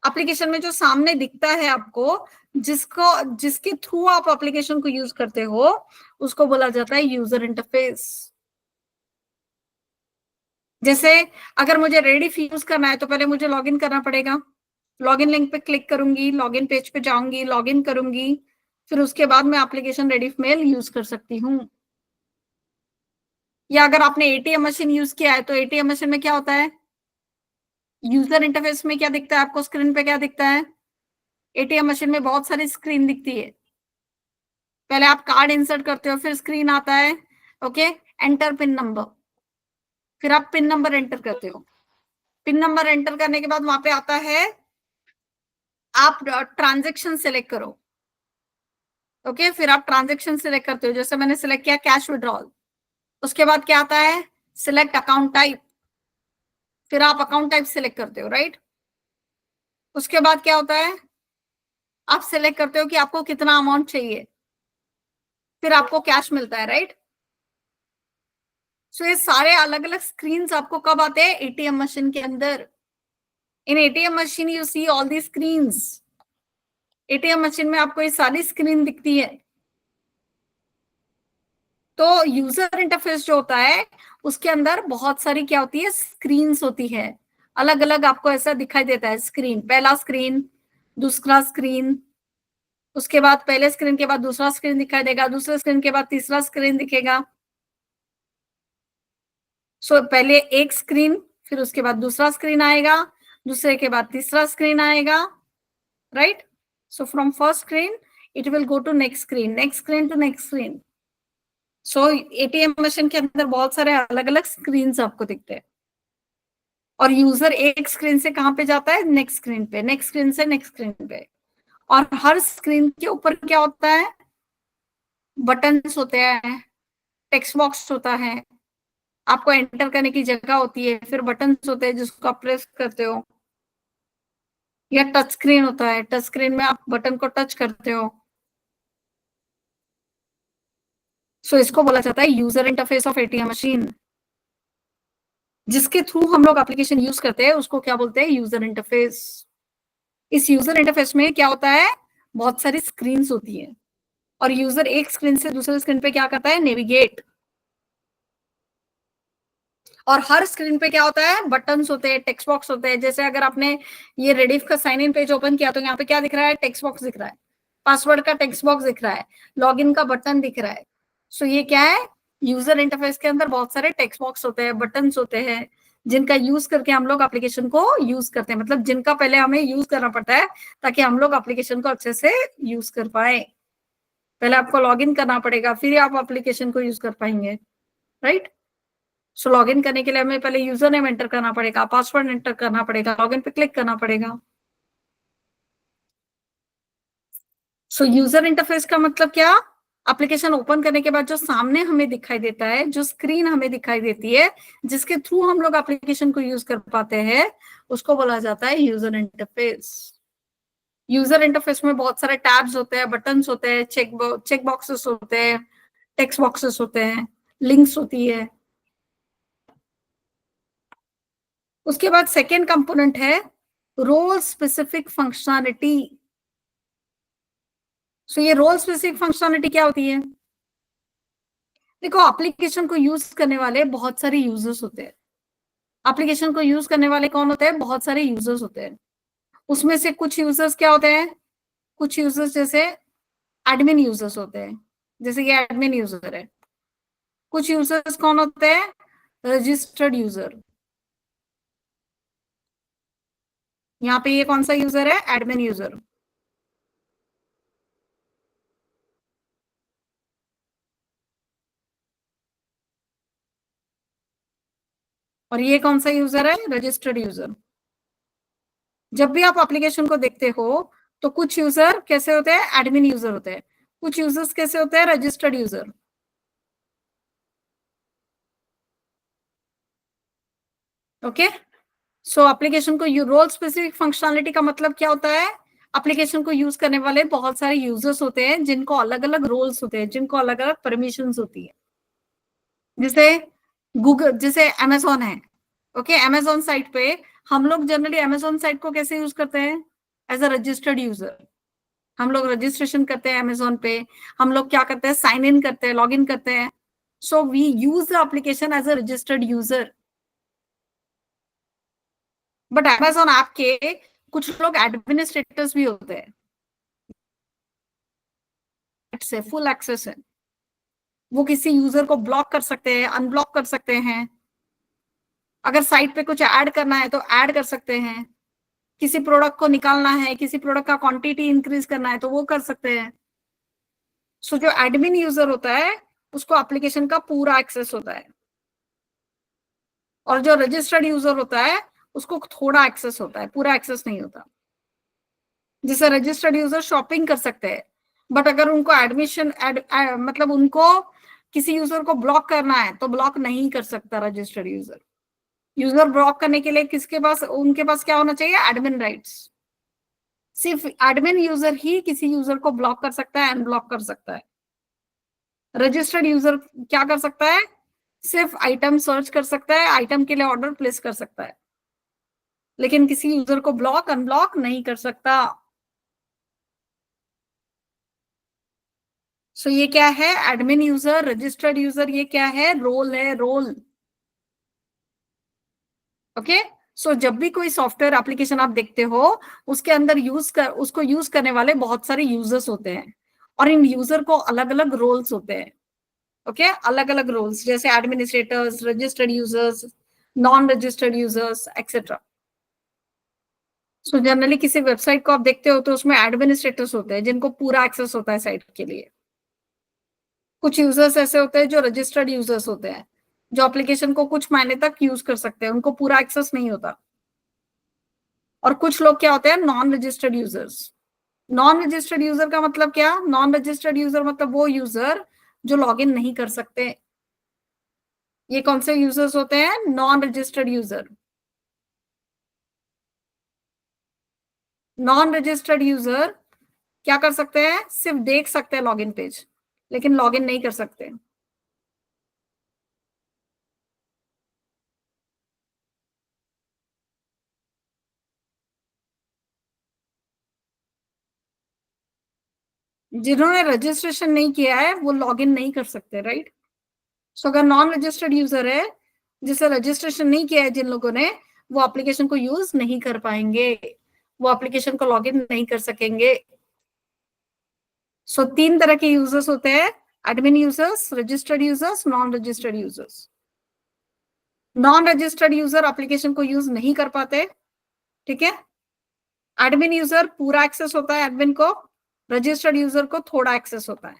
एप्लीकेशन में जो सामने दिखता है आपको, जिसके थ्रू आप एप्लीकेशन को यूज करते हो, उसको बोला जाता है यूजर इंटरफेस। जैसे अगर मुझे रेडिफ यूज करना है तो पहले मुझे लॉगिन करना पड़ेगा। लॉगिन लिंक पे क्लिक करूंगी, लॉगिन पेज पे जाऊंगी, लॉगिन करूंगी, फिर उसके बाद मैं एप्लीकेशन रेडिफ मेल यूज कर सकती हूँ। या अगर आपने एटीएम मशीन यूज किया है, तो एटीएम मशीन में क्या होता है? यूजर इंटरफेस में क्या दिखता है आपको? स्क्रीन पे क्या दिखता है? एटीएम मशीन में बहुत सारी स्क्रीन दिखती है। पहले आप कार्ड इंसर्ट करते हो, फिर स्क्रीन आता है, ओके, एंटर पिन नंबर, फिर आप पिन नंबर एंटर करते हो। पिन नंबर एंटर करने के बाद वहां पे आता है आप ट्रांजेक्शन सिलेक्ट करो। ओके, फिर आप ट्रांजेक्शन सिलेक्ट करते हो, जैसे मैंने सिलेक्ट किया कैश विड्रॉल। उसके बाद क्या आता है? सिलेक्ट अकाउंट टाइप, फिर आप अकाउंट टाइप सिलेक्ट करते हो, राइट? उसके बाद क्या होता है? आप सिलेक्ट करते हो कि आपको कितना अमाउंट चाहिए, फिर आपको कैश मिलता है, राइट? सो ये सारे अलग अलग स्क्रीन आपको कब आते हैं? एटीएम मशीन के अंदर। In ATM machine you see all the screens. ATM machine में आपको ये सारी स्क्रीन दिखती है। तो यूजर इंटरफेस जो होता है, उसके अंदर बहुत सारी क्या होती है? स्क्रीन्स होती है। अलग अलग आपको ऐसा दिखाई देता है स्क्रीन। पहला स्क्रीन, दूसरा स्क्रीन, उसके बाद पहले स्क्रीन के बाद दूसरा स्क्रीन दिखाई देगा, दूसरे स्क्रीन के बाद तीसरा स्क्रीन दिखेगा। सो पहले एक स्क्रीन, फिर उसके बाद दूसरा स्क्रीन आएगा, दूसरे के बाद तीसरा स्क्रीन आएगा, right? So from first screen it will go to next screen, next screen to next screen. So ATM machine के अंदर बहुत सारे अलग अलग स्क्रीन आपको दिखते हैं। और यूजर एक स्क्रीन से कहां पे जाता है? नेक्स्ट स्क्रीन पे, नेक्स्ट स्क्रीन से नेक्स्ट स्क्रीन पे। और हर स्क्रीन के ऊपर क्या होता है? बटन्स होते हैं, टेक्स्ट बॉक्स होता है, आपको एंटर करने की जगह होती है, फिर बटन्स होते हैं जिसको आप प्रेस करते हो। या टच स्क्रीन होता है, टच स्क्रीन में आप बटन को टच करते हो। सो इसको बोला जाता है user interface of ATM machine. जिसके थ्रू हम लोग एप्लीकेशन यूज करते हैं उसको क्या बोलते हैं? User interface. इस यूजर इंटरफेस में क्या होता है? बहुत सारी स्क्रीन्स होती है, और यूजर एक स्क्रीन से दूसरे स्क्रीन पे क्या करता है? नेविगेट। और हर स्क्रीन पे क्या होता है? बटन्स होते हैं, टेक्स्ट बॉक्स होते हैं। जैसे अगर आपने ये रेडिफ का साइन इन पेज ओपन किया, तो यहाँ पे क्या दिख रहा है? टेक्स्ट बॉक्स दिख रहा है, पासवर्ड का टेक्स्ट बॉक्स दिख रहा है, लॉगिन का बटन दिख रहा है। सो ये क्या है? यूजर इंटरफेस के अंदर बहुत सारे टेक्स्ट बॉक्स होते हैं, बटन्स होते हैं, जिनका यूज करके हम लोग एप्लीकेशन को यूज करते हैं। मतलब जिनका पहले हमें यूज करना पड़ता है ताकि हम लोग एप्लीकेशन को अच्छे से यूज कर पाए। पहले आपको लॉगिन करना पड़ेगा, फिर आप एप्लीकेशन को यूज कर पाएंगे, राइट? सो लॉगिन करने के लिए हमें पहले यूजर नेम एंटर करना पड़ेगा, पासवर्ड एंटर करना पड़ेगा, लॉगिन पे क्लिक करना पड़ेगा। सो यूजर इंटरफेस का मतलब क्या? एप्लीकेशन ओपन करने के बाद जो सामने हमें दिखाई देता है, जो स्क्रीन हमें दिखाई देती है, जिसके थ्रू हम लोग एप्लीकेशन को यूज कर पाते हैं, उसको बोला जाता है यूजर इंटरफेस। यूजर इंटरफेस में बहुत सारे टैब्स होते हैं, बटन्स होते हैं, चेक बॉक्सेस होते हैं, टेक्स्ट बॉक्सेस होते हैं, लिंक्स होती है। उसके बाद सेकेंड कंपोनेंट है रोल स्पेसिफिक फंक्शनैलिटी। सो ये रोल स्पेसिफिक फंक्शनैलिटी क्या होती है? देखो, एप्लीकेशन को यूज करने वाले बहुत सारे यूजर्स होते हैं, एप्लीकेशन को यूज करने वाले कौन होते हैं? बहुत सारे यूजर्स होते हैं। उसमें से कुछ यूजर्स क्या होते हैं? कुछ यूजर्स जैसे एडमिन यूजर्स होते हैं, जैसे ये एडमिन यूजर है। कुछ यूजर्स कौन होते हैं? Registered user. यहाँ पे ये कौन सा यूजर है? Admin user. और ये कौन सा यूजर है? Registered user. जब भी आप एप्लीकेशन को देखते हो तो कुछ यूजर कैसे होते हैं? एडमिन यूजर होते हैं। कुछ यूजर्स कैसे होते हैं? Registered user. ओके, सो एप्लीकेशन को रोल स्पेसिफिक फंक्शनैलिटी का मतलब क्या होता है? एप्लीकेशन को यूज करने वाले बहुत सारे यूजर्स होते हैं जिनको अलग अलग रोल्स होते हैं, जिनको अलग अलग परमिशंस होती है। जैसे गूगल, जैसे अमेजोन है। ओके, अमेजोन साइट पे हम लोग जनरली अमेजोन साइट को कैसे यूज करते हैं? As a registered user. हम लोग रजिस्ट्रेशन करते हैं अमेजोन पे। हम लोग क्या करते हैं? साइन इन करते हैं, लॉग इन करते हैं। So we use the application as a registered user. But Amazon app के कुछ लोग एडमिनिस्ट्रेटर्स भी होते हैं, से फुल एक्सेस है। वो किसी यूजर को ब्लॉक कर सकते हैं, अनब्लॉक कर सकते हैं। अगर साइट पे कुछ ऐड करना है तो ऐड कर सकते हैं। किसी प्रोडक्ट को निकालना है, किसी प्रोडक्ट का क्वांटिटी इंक्रीज करना है तो वो कर सकते हैं। सो जो एडमिन यूजर होता है उसको एप्लीकेशन का पूरा एक्सेस होता है, और जो रजिस्टर्ड यूजर होता है उसको थोड़ा एक्सेस होता है, पूरा एक्सेस नहीं होता। जैसे रजिस्टर्ड यूजर शॉपिंग कर सकते हैं, बट अगर उनको एडमिशन मतलब उनको किसी यूजर को ब्लॉक करना है तो ब्लॉक नहीं कर सकता रजिस्टर्ड यूजर। यूजर ब्लॉक करने के लिए किसके पास, उनके पास क्या होना चाहिए? Admin rights. सिर्फ एडमिन यूजर ही किसी यूजर को ब्लॉक कर सकता है, अनब्लॉक कर सकता है। रजिस्टर्ड यूजर क्या कर सकता है? सिर्फ आइटम सर्च कर सकता है, आइटम के लिए ऑर्डर प्लेस कर सकता है, लेकिन किसी यूजर को ब्लॉक अनब्लॉक नहीं कर सकता। सो ये क्या है? Admin user, registered user. ये क्या है? रोल है, रोल। ओके, सो जब भी कोई सॉफ्टवेयर एप्लीकेशन आप देखते हो उसके अंदर उसको यूज करने वाले बहुत सारे यूजर्स होते हैं, और इन यूजर को अलग अलग रोल्स होते हैं। ओके, अलग अलग रोल्स, जैसे administrators, registered users, non registered users, etcetera. So generally किसी वेबसाइट को आप देखते हो तो उसमें एडमिनिस्ट्रेटर्स होते हैं जिनको पूरा एक्सेस होता है साइट के लिए। कुछ यूजर्स ऐसे होते हैं जो रजिस्टर्ड यूजर्स होते हैं, जो एप्लीकेशन को कुछ महीने तक यूज कर सकते हैं, उनको पूरा एक्सेस नहीं होता। और कुछ लोग क्या होते हैं? Non registered users. Non registered user का मतलब क्या? नॉन रजिस्टर्ड यूजर मतलब वो यूजर जो लॉग इन नहीं कर सकते। ये कौन से यूजर्स होते हैं? Non registered user. Non registered user क्या कर सकते हैं? सिर्फ देख सकते हैं लॉगिन पेज, लेकिन लॉगिन नहीं कर सकते। जिन्होंने रजिस्ट्रेशन नहीं किया है वो लॉगिन नहीं कर सकते, राइट? सो अगर नॉन रजिस्टर्ड यूजर है, जिसे रजिस्ट्रेशन नहीं किया है जिन लोगों ने, वो एप्लीकेशन को यूज नहीं कर पाएंगे, वो एप्लीकेशन को लॉगिन नहीं कर सकेंगे। सो तीन तरह के यूजर्स होते हैं: admin users, registered users, non registered users. Non registered user application को यूज नहीं कर पाते, ठीक है? एडमिन यूजर पूरा एक्सेस होता है एडमिन को, रजिस्टर्ड यूजर को थोड़ा एक्सेस होता है।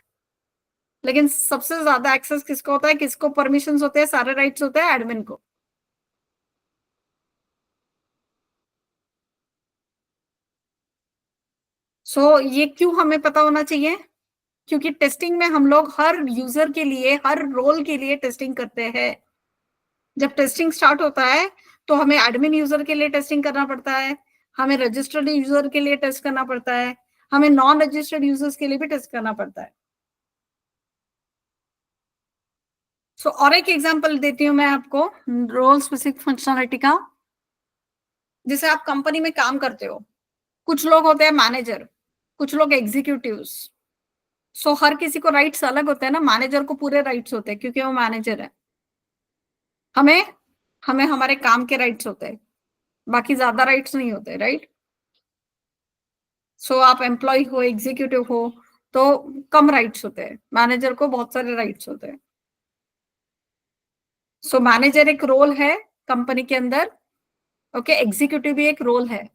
लेकिन सबसे ज्यादा एक्सेस किसको होता है? किसको परमिशंस होते हैं? सारे राइट्स होते हैं एडमिन को। सो ये क्यों हमें पता होना चाहिए? क्योंकि टेस्टिंग में हम लोग हर यूजर के लिए, हर रोल के लिए टेस्टिंग करते हैं। जब टेस्टिंग स्टार्ट होता है तो हमें एडमिन यूजर के लिए टेस्टिंग करना पड़ता है, हमें रजिस्टर्ड यूजर के लिए टेस्ट करना पड़ता है, हमें नॉन रजिस्टर्ड यूजर्स के लिए भी टेस्ट करना पड़ता है। सो और एक एग्जांपल देती हूँ मैं आपको रोल स्पेसिफिक फंक्शनलिटी का। जैसे आप कंपनी में काम करते हो, कुछ लोग होते हैं मैनेजर, कुछ लोग एग्जीक्यूटिव्स। सो हर किसी को राइट्स अलग होते हैं ना। मैनेजर को पूरे राइट्स होते हैं क्योंकि वो मैनेजर है। हमें हमें हमारे काम के राइट्स होते हैं, बाकी ज्यादा राइट्स नहीं होते, राइट। सो आप एम्प्लॉय हो, एग्जीक्यूटिव हो, तो कम राइट्स होते हैं, मैनेजर को बहुत सारे राइट्स होते हैं। सो मैनेजर एक रोल है कंपनी के अंदर, ओके। एग्जीक्यूटिव भी एक रोल है,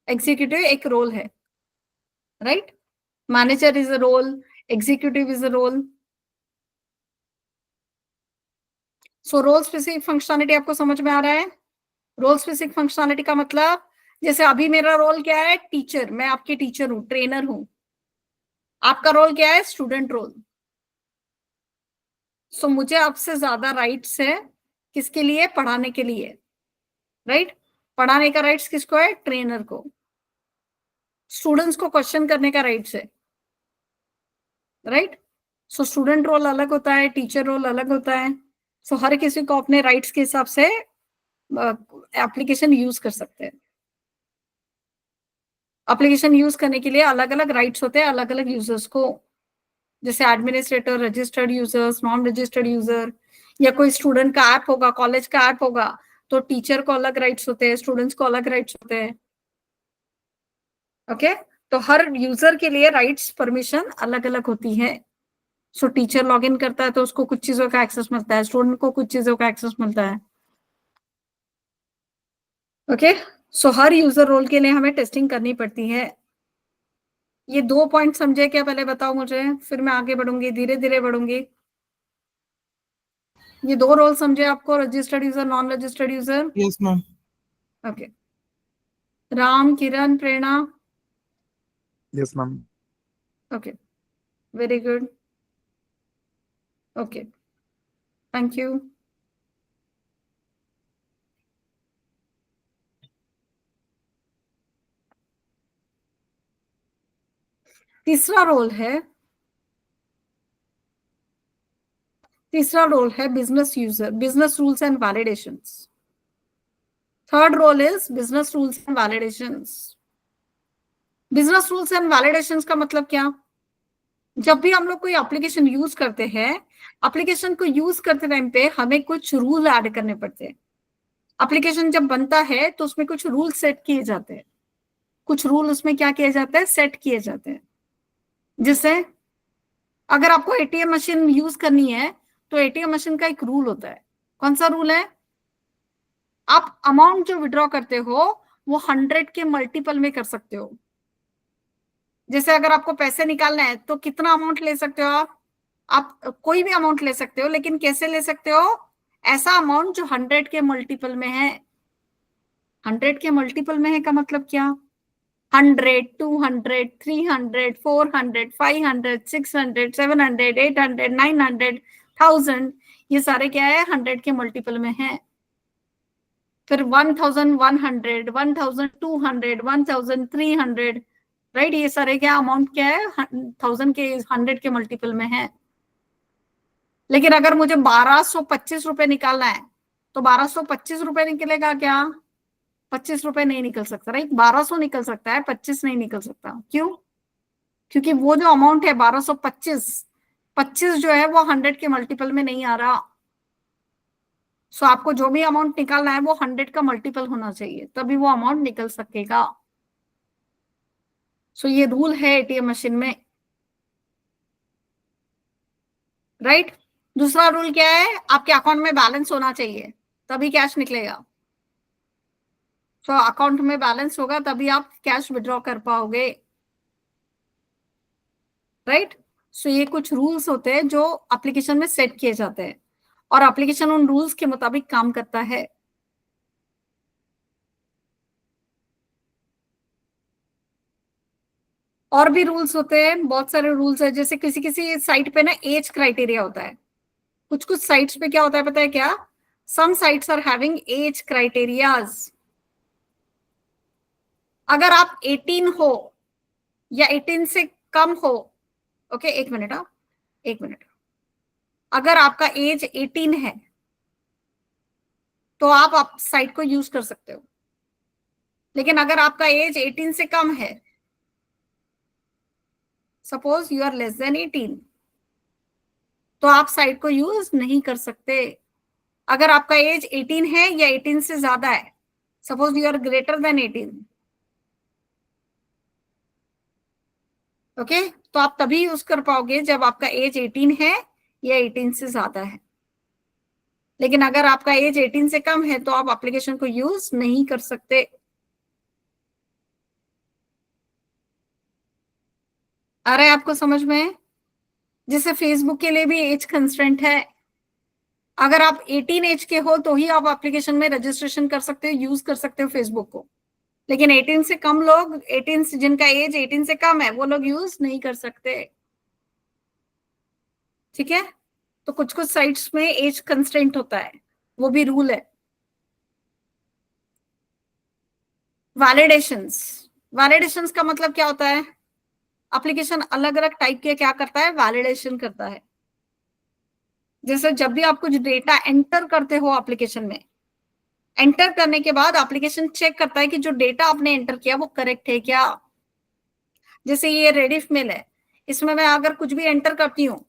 एग्जीक्यूटिव एक रोल है, right. Manager is a role, executive is a role. So role specific functionality आपको समझ में आ रहा है। रोल स्पेसिफिक फंक्शनैलिटी का मतलब, जैसे अभी मेरा रोल क्या है, टीचर, मैं आपकी टीचर हूं, ट्रेनर हूं। आपका रोल क्या है, स्टूडेंट रोल। सो मुझे आपसे ज्यादा राइट्स है, किसके लिए, पढ़ाने के लिए, राइट। पढ़ाने का राइट्स किसको है, ट्रेनर को। स्टूडेंट्स को क्वेश्चन करने का राइट्स है, राइट। सो स्टूडेंट रोल अलग होता है, टीचर रोल अलग होता है। सो हर किसी को अपने राइट्स के हिसाब से एप्लीकेशन यूज कर सकते हैं। एप्लीकेशन यूज करने के लिए अलग अलग राइट्स होते हैं अलग अलग यूजर्स को, जैसे administrator, registered users, non registered user, या कोई स्टूडेंट का ऐप होगा, कॉलेज का ऐप होगा, तो टीचर को अलग राइट्स होते हैं, स्टूडेंट्स को अलग राइट्स होते हैं, ओके। तो हर यूजर के लिए राइट्स परमिशन अलग अलग होती है। सो टीचर लॉग इन करता है तो उसको कुछ चीजों का एक्सेस मिलता है, स्टूडेंट को कुछ चीजों का एक्सेस मिलता है, ओके। सो हर यूजर रोल के लिए हमें टेस्टिंग करनी पड़ती है। ये 2 पॉइंट समझे क्या, पहले बताओ मुझे, फिर मैं आगे बढ़ूंगी, धीरे धीरे बढ़ूंगी। ये 2 रोल समझे आपको, registered user, non registered user, Yes, ma'am. Okay. Ram, Kiran, Prerna, yes ma'am. Okay, very good, okay, thank you. तीसरा रोल है business user, business rules and validations. Third role is business rules and validations. Business rules and validations का मतलब क्या, जब भी हम लोग कोई एप्लीकेशन यूज करते हैं, एप्लीकेशन को यूज करते टाइम पे हमें कुछ रूल ऐड करने पड़ते हैं। एप्लीकेशन जब बनता है तो उसमें कुछ रूल सेट किए जाते हैं, कुछ रूल उसमें क्या किए जाते हैं, सेट किए जाते हैं। जैसे अगर आपको एटीएम मशीन यूज करनी है तो एटीएम मशीन का एक रूल होता है। कौन सा रूल है, आप अमाउंट जो विड्रॉ करते हो वो 100 के मल्टीपल में कर सकते हो। जैसे अगर आपको पैसे निकालना है तो कितना अमाउंट ले सकते हो आप कोई भी अमाउंट ले सकते हो, लेकिन कैसे ले सकते हो, ऐसा अमाउंट जो 100 के मल्टीपल में है। 100 के मल्टीपल में है का मतलब क्या, 100, 200, 300, 400, 500, 600, 700, 800, 900, 1000, ये सारे क्या है, 100 के मल्टीपल में है। फिर 1100, 1200, 1300, राइट, ये सारे क्या अमाउंट क्या है, 1000 के, 100 के मल्टीपल में है। लेकिन अगर मुझे 1225 रुपए निकालना है तो 1225 रुपए निकलेगा क्या, 25 रुपए नहीं निकल सकता, राइट। 1200 निकल सकता है, 25 नहीं निकल सकता। क्यों, क्योंकि वो जो अमाउंट है 1225, 25 जो है वो 100 के मल्टीपल में नहीं आ रहा। सो आपको जो भी अमाउंट निकालना है वो 100 का मल्टीपल होना चाहिए, तभी वो अमाउंट निकल सकेगा। सो ये रूल है एटीएम मशीन में, राइट। दूसरा रूल क्या है, आपके अकाउंट में बैलेंस होना चाहिए तभी कैश निकलेगा। तो अकाउंट में बैलेंस होगा तभी आप कैश विड्रॉ कर पाओगे, राइट। सो ये कुछ रूल्स होते हैं जो एप्लीकेशन में सेट किए जाते हैं और एप्लीकेशन उन रूल्स के मुताबिक काम करता है। और भी रूल्स होते हैं, बहुत सारे रूल्स है। जैसे किसी किसी साइट पे ना एज क्राइटेरिया होता है, कुछ कुछ साइट्स पे क्या होता है पता है क्या, some sites are having age criterias. अगर आप 18 हो या 18 से कम हो, ओके, एक मिनट, हाँ, एक मिनट, अगर आपका एज 18 है तो आप साइट को यूज कर सकते हो। लेकिन अगर आपका एज 18 से कम है, suppose you are less than 18, तो आप साइट को यूज नहीं कर सकते। अगर आपका एज 18 है या 18 से ज्यादा है, suppose you are greater than 18, okay, तो आप तभी यूज कर पाओगे जब आपका एज 18 है या 18 से ज्यादा है। लेकिन अगर आपका एज 18 से कम है तो आप एप्लीकेशन को यूज नहीं कर सकते। आ रहा है आपको समझ में? जैसे फेसबुक के लिए भी एज कंस्ट्रेंट है। अगर आप 18 एज के हो तो ही आप एप्लीकेशन में रजिस्ट्रेशन कर सकते हो, यूज कर सकते हो फेसबुक को। लेकिन 18 से कम लोग, 18 से जिनका एज 18 से कम है, वो लोग यूज नहीं कर सकते। ठीक है, तो कुछ कुछ साइट्स में एज कंस्ट्रेंट होता है, वो भी रूल है। वैलिडेशंस, वैलिडेशंस का मतलब क्या होता है? एप्लीकेशन अलग अलग टाइप के क्या करता है? वैलिडेशन करता है। जैसे जब भी आप कुछ डेटा एंटर करते हो एप्लीकेशन में, एंटर करने के बाद एप्लीकेशन चेक करता है कि जो डेटा आपने एंटर किया वो करेक्ट है क्या। जैसे ये रेडिफ मेल है, इसमें मैं अगर कुछ भी एंटर करती हूँ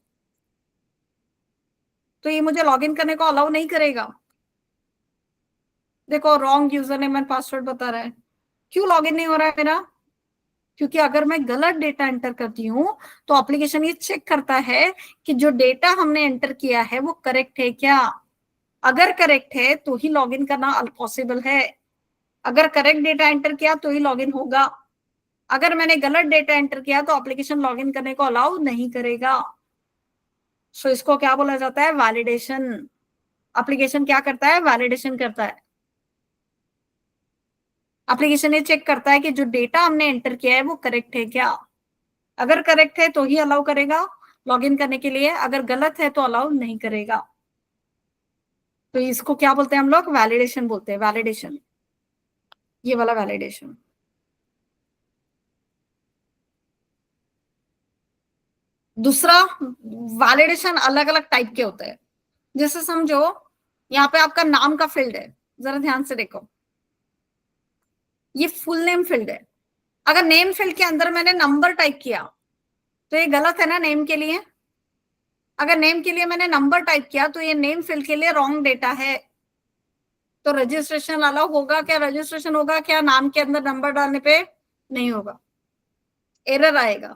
तो ये मुझे लॉगिन करने को अलाउ नहीं करेगा। देखो, wrong user name and password बता रहा है। क्यों लॉगिन नहीं हो रहा है मेरा? क्योंकि अगर मैं गलत डेटा एंटर करती हूँ तो एप्लीकेशन ये चेक करता है कि जो डेटा हमने एंटर किया है वो करेक्ट है क्या। अगर करेक्ट है तो ही लॉगिन करना पॉसिबल है। अगर करेक्ट डेटा एंटर किया तो ही लॉगिन होगा। अगर मैंने गलत डेटा एंटर किया तो एप्लीकेशन लॉगिन करने को अलाउ नहीं करेगा। सो इसको क्या बोला जाता है? वैलिडेशन। एप्लीकेशन क्या करता है? वैलिडेशन करता है। एप्लीकेशन ये चेक करता है कि जो डेटा हमने एंटर किया है वो करेक्ट है क्या। अगर करेक्ट है तो ही अलाउ करेगा लॉगिन करने के लिए, अगर गलत है तो अलाउ नहीं करेगा। तो इसको क्या बोलते हैं हम लोग? वैलिडेशन बोलते हैं। वैलिडेशन, ये वाला वैलिडेशन। दूसरा, वैलिडेशन अलग अलग टाइप के होते हैं। जैसे समझो यहाँ पे आपका नाम का फील्ड है, जरा ध्यान से देखो, ये फुल नेम फील्ड है। अगर नेम फील्ड के अंदर मैंने नंबर टाइप किया तो ये गलत है ना नेम के लिए। अगर नेम के लिए मैंने नंबर टाइप किया तो ये नेम फील्ड के लिए रॉन्ग डेटा है। तो रजिस्ट्रेशन अलाउ होगा क्या? रजिस्ट्रेशन होगा क्या नाम के अंदर नंबर डालने पे? नहीं होगा, एरर आएगा।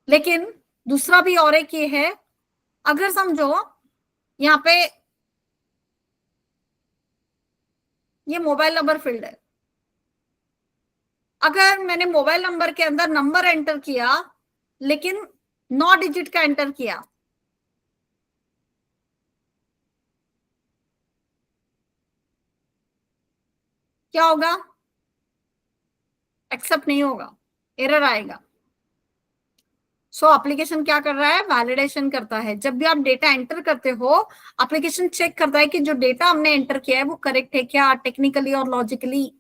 लेकिन दूसरा भी और एक ये है, अगर समझो यहाँ पे ये मोबाइल नंबर फील्ड है, अगर मैंने मोबाइल नंबर के अंदर नंबर एंटर किया लेकिन 9 डिजिट का एंटर किया, क्या होगा? एक्सेप्ट नहीं होगा, एरर आएगा। सो एप्लीकेशन क्या कर रहा है? वैलिडेशन करता है। जब भी आप डेटा एंटर करते हो एप्लीकेशन चेक करता है कि जो डेटा हमने एंटर किया है वो करेक्ट है क्या, टेक्निकली और लॉजिकली।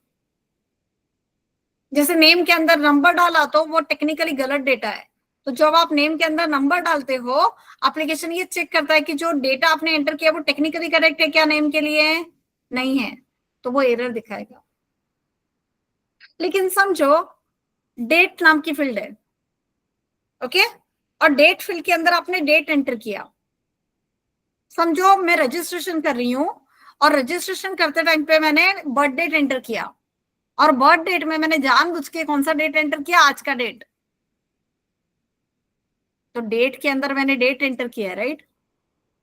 जैसे नेम के अंदर नंबर डाला तो वो टेक्निकली गलत डेटा है, तो जब आप नेम के अंदर नंबर डालते हो एप्लीकेशन ये चेक करता है कि जो डेटा आपने एंटर किया वो टेक्निकली करेक्ट है क्या, नेम के लिए नहीं है, तो वो एरर दिखाएगा। लेकिन समझो डेट नाम की फील्ड है, ओके, और डेट फील्ड के अंदर आपने डेट एंटर किया। समझो मैं रजिस्ट्रेशन कर रही हूँ और रजिस्ट्रेशन करते टाइम पे मैंने बर्थ डेट एंटर किया, और बर्थ डेट में मैंने जानबूझ के कौन सा डेट एंटर किया? आज का डेट। तो डेट के अंदर मैंने डेट एंटर किया है, राइट,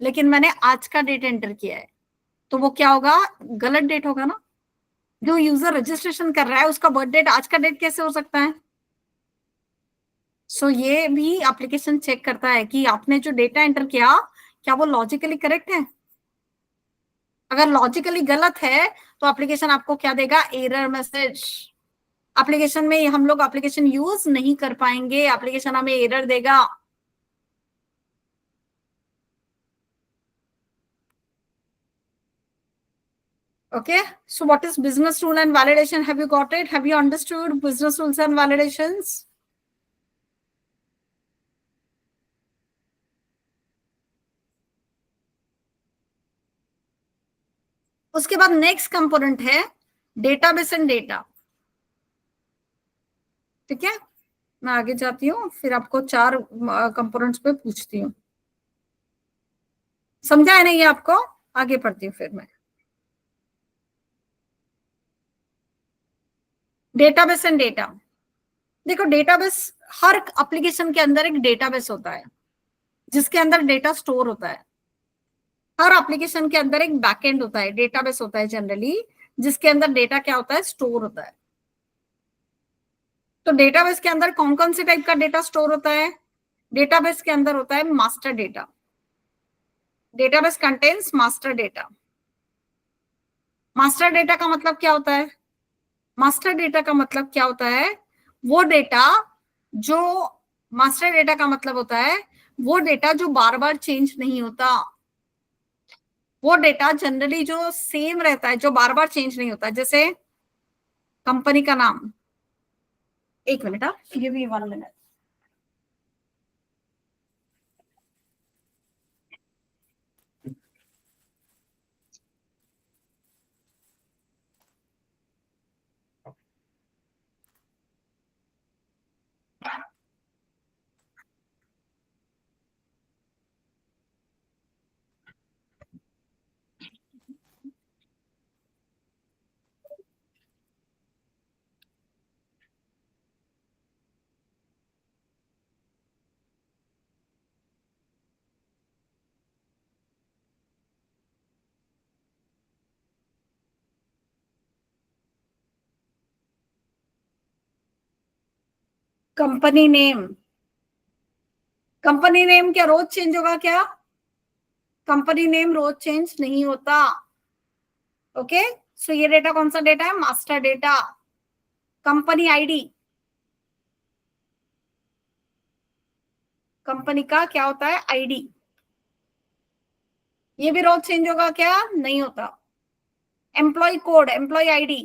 लेकिन मैंने आज का डेट एंटर किया है, तो वो क्या होगा? गलत डेट होगा ना। जो यूजर रजिस्ट्रेशन कर रहा है उसका बर्थ डेट आज का डेट कैसे हो सकता है? सो ये भी एप्लीकेशन चेक करता है कि आपने जो डेटा एंटर किया क्या वो लॉजिकली करेक्ट है। अगर लॉजिकली गलत है तो एप्लीकेशन आपको क्या देगा? Error message. एप्लीकेशन में हम लोग एप्लीकेशन यूज नहीं कर पाएंगे, एप्लीकेशन हमें एरर देगा। Okay, so what is business rule and validation? Have you got it? Have you understood business rules and validations? उसके बाद नेक्स्ट कंपोनेंट है डेटाबेस एंड डेटा। ठीक है, मैं आगे जाती हूँ, फिर आपको 4 कंपोनेंट्स पे पूछती हूँ। समझा है नहीं ये आपको? आगे पढ़ती हूँ फिर मैं। Database and data. देखो डेटाबेस, हर एप्लीकेशन के अंदर एक डेटाबेस होता है जिसके अंदर डेटा स्टोर होता है। हर एप्लीकेशन के अंदर एक बैकएंड होता है, डेटाबेस होता है जनरली, जिसके अंदर डेटा क्या होता है, स्टोर होता है। तो डेटाबेस के अंदर कौन कौन से टाइप का डेटा स्टोर होता है? डेटाबेस के अंदर होता है master data. Database contains master data. Master data का मतलब क्या होता है? मास्टर डेटा का मतलब क्या होता है? वो डेटा जो, मास्टर डेटा का मतलब होता है वो डेटा जो बार बार चेंज नहीं होता। वो डेटा जनरली जो सेम रहता है, जो बार बार चेंज नहीं होता। जैसे कंपनी का नाम, एक minute, give me 1 minute. Company name, company name क्या रोज चेंज होगा क्या? कंपनी नेम रोज चेंज नहीं होता। ओके, सो ये डेटा कौन सा डेटा है? Master data. Company ID, company का क्या होता है? आईडी। ये भी रोज चेंज होगा क्या? नहीं होता। Employee code, employee ID,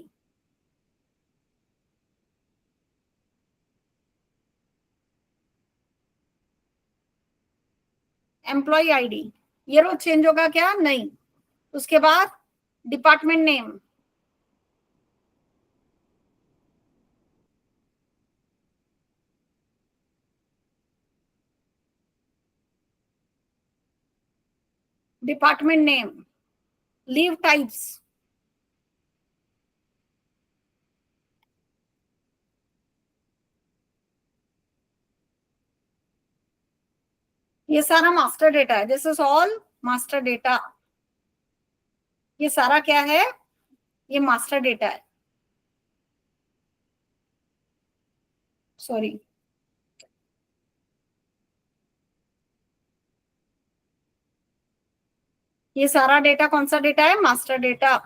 employee ID, ये रोज चेंज होगा क्या? नहीं। उसके बाद department name, department name, leave types, ये सारा मास्टर डेटा है। This is all master data. ये सारा क्या है? ये मास्टर डेटा है। सॉरी, ये सारा डेटा कौन सा डेटा है? Master data.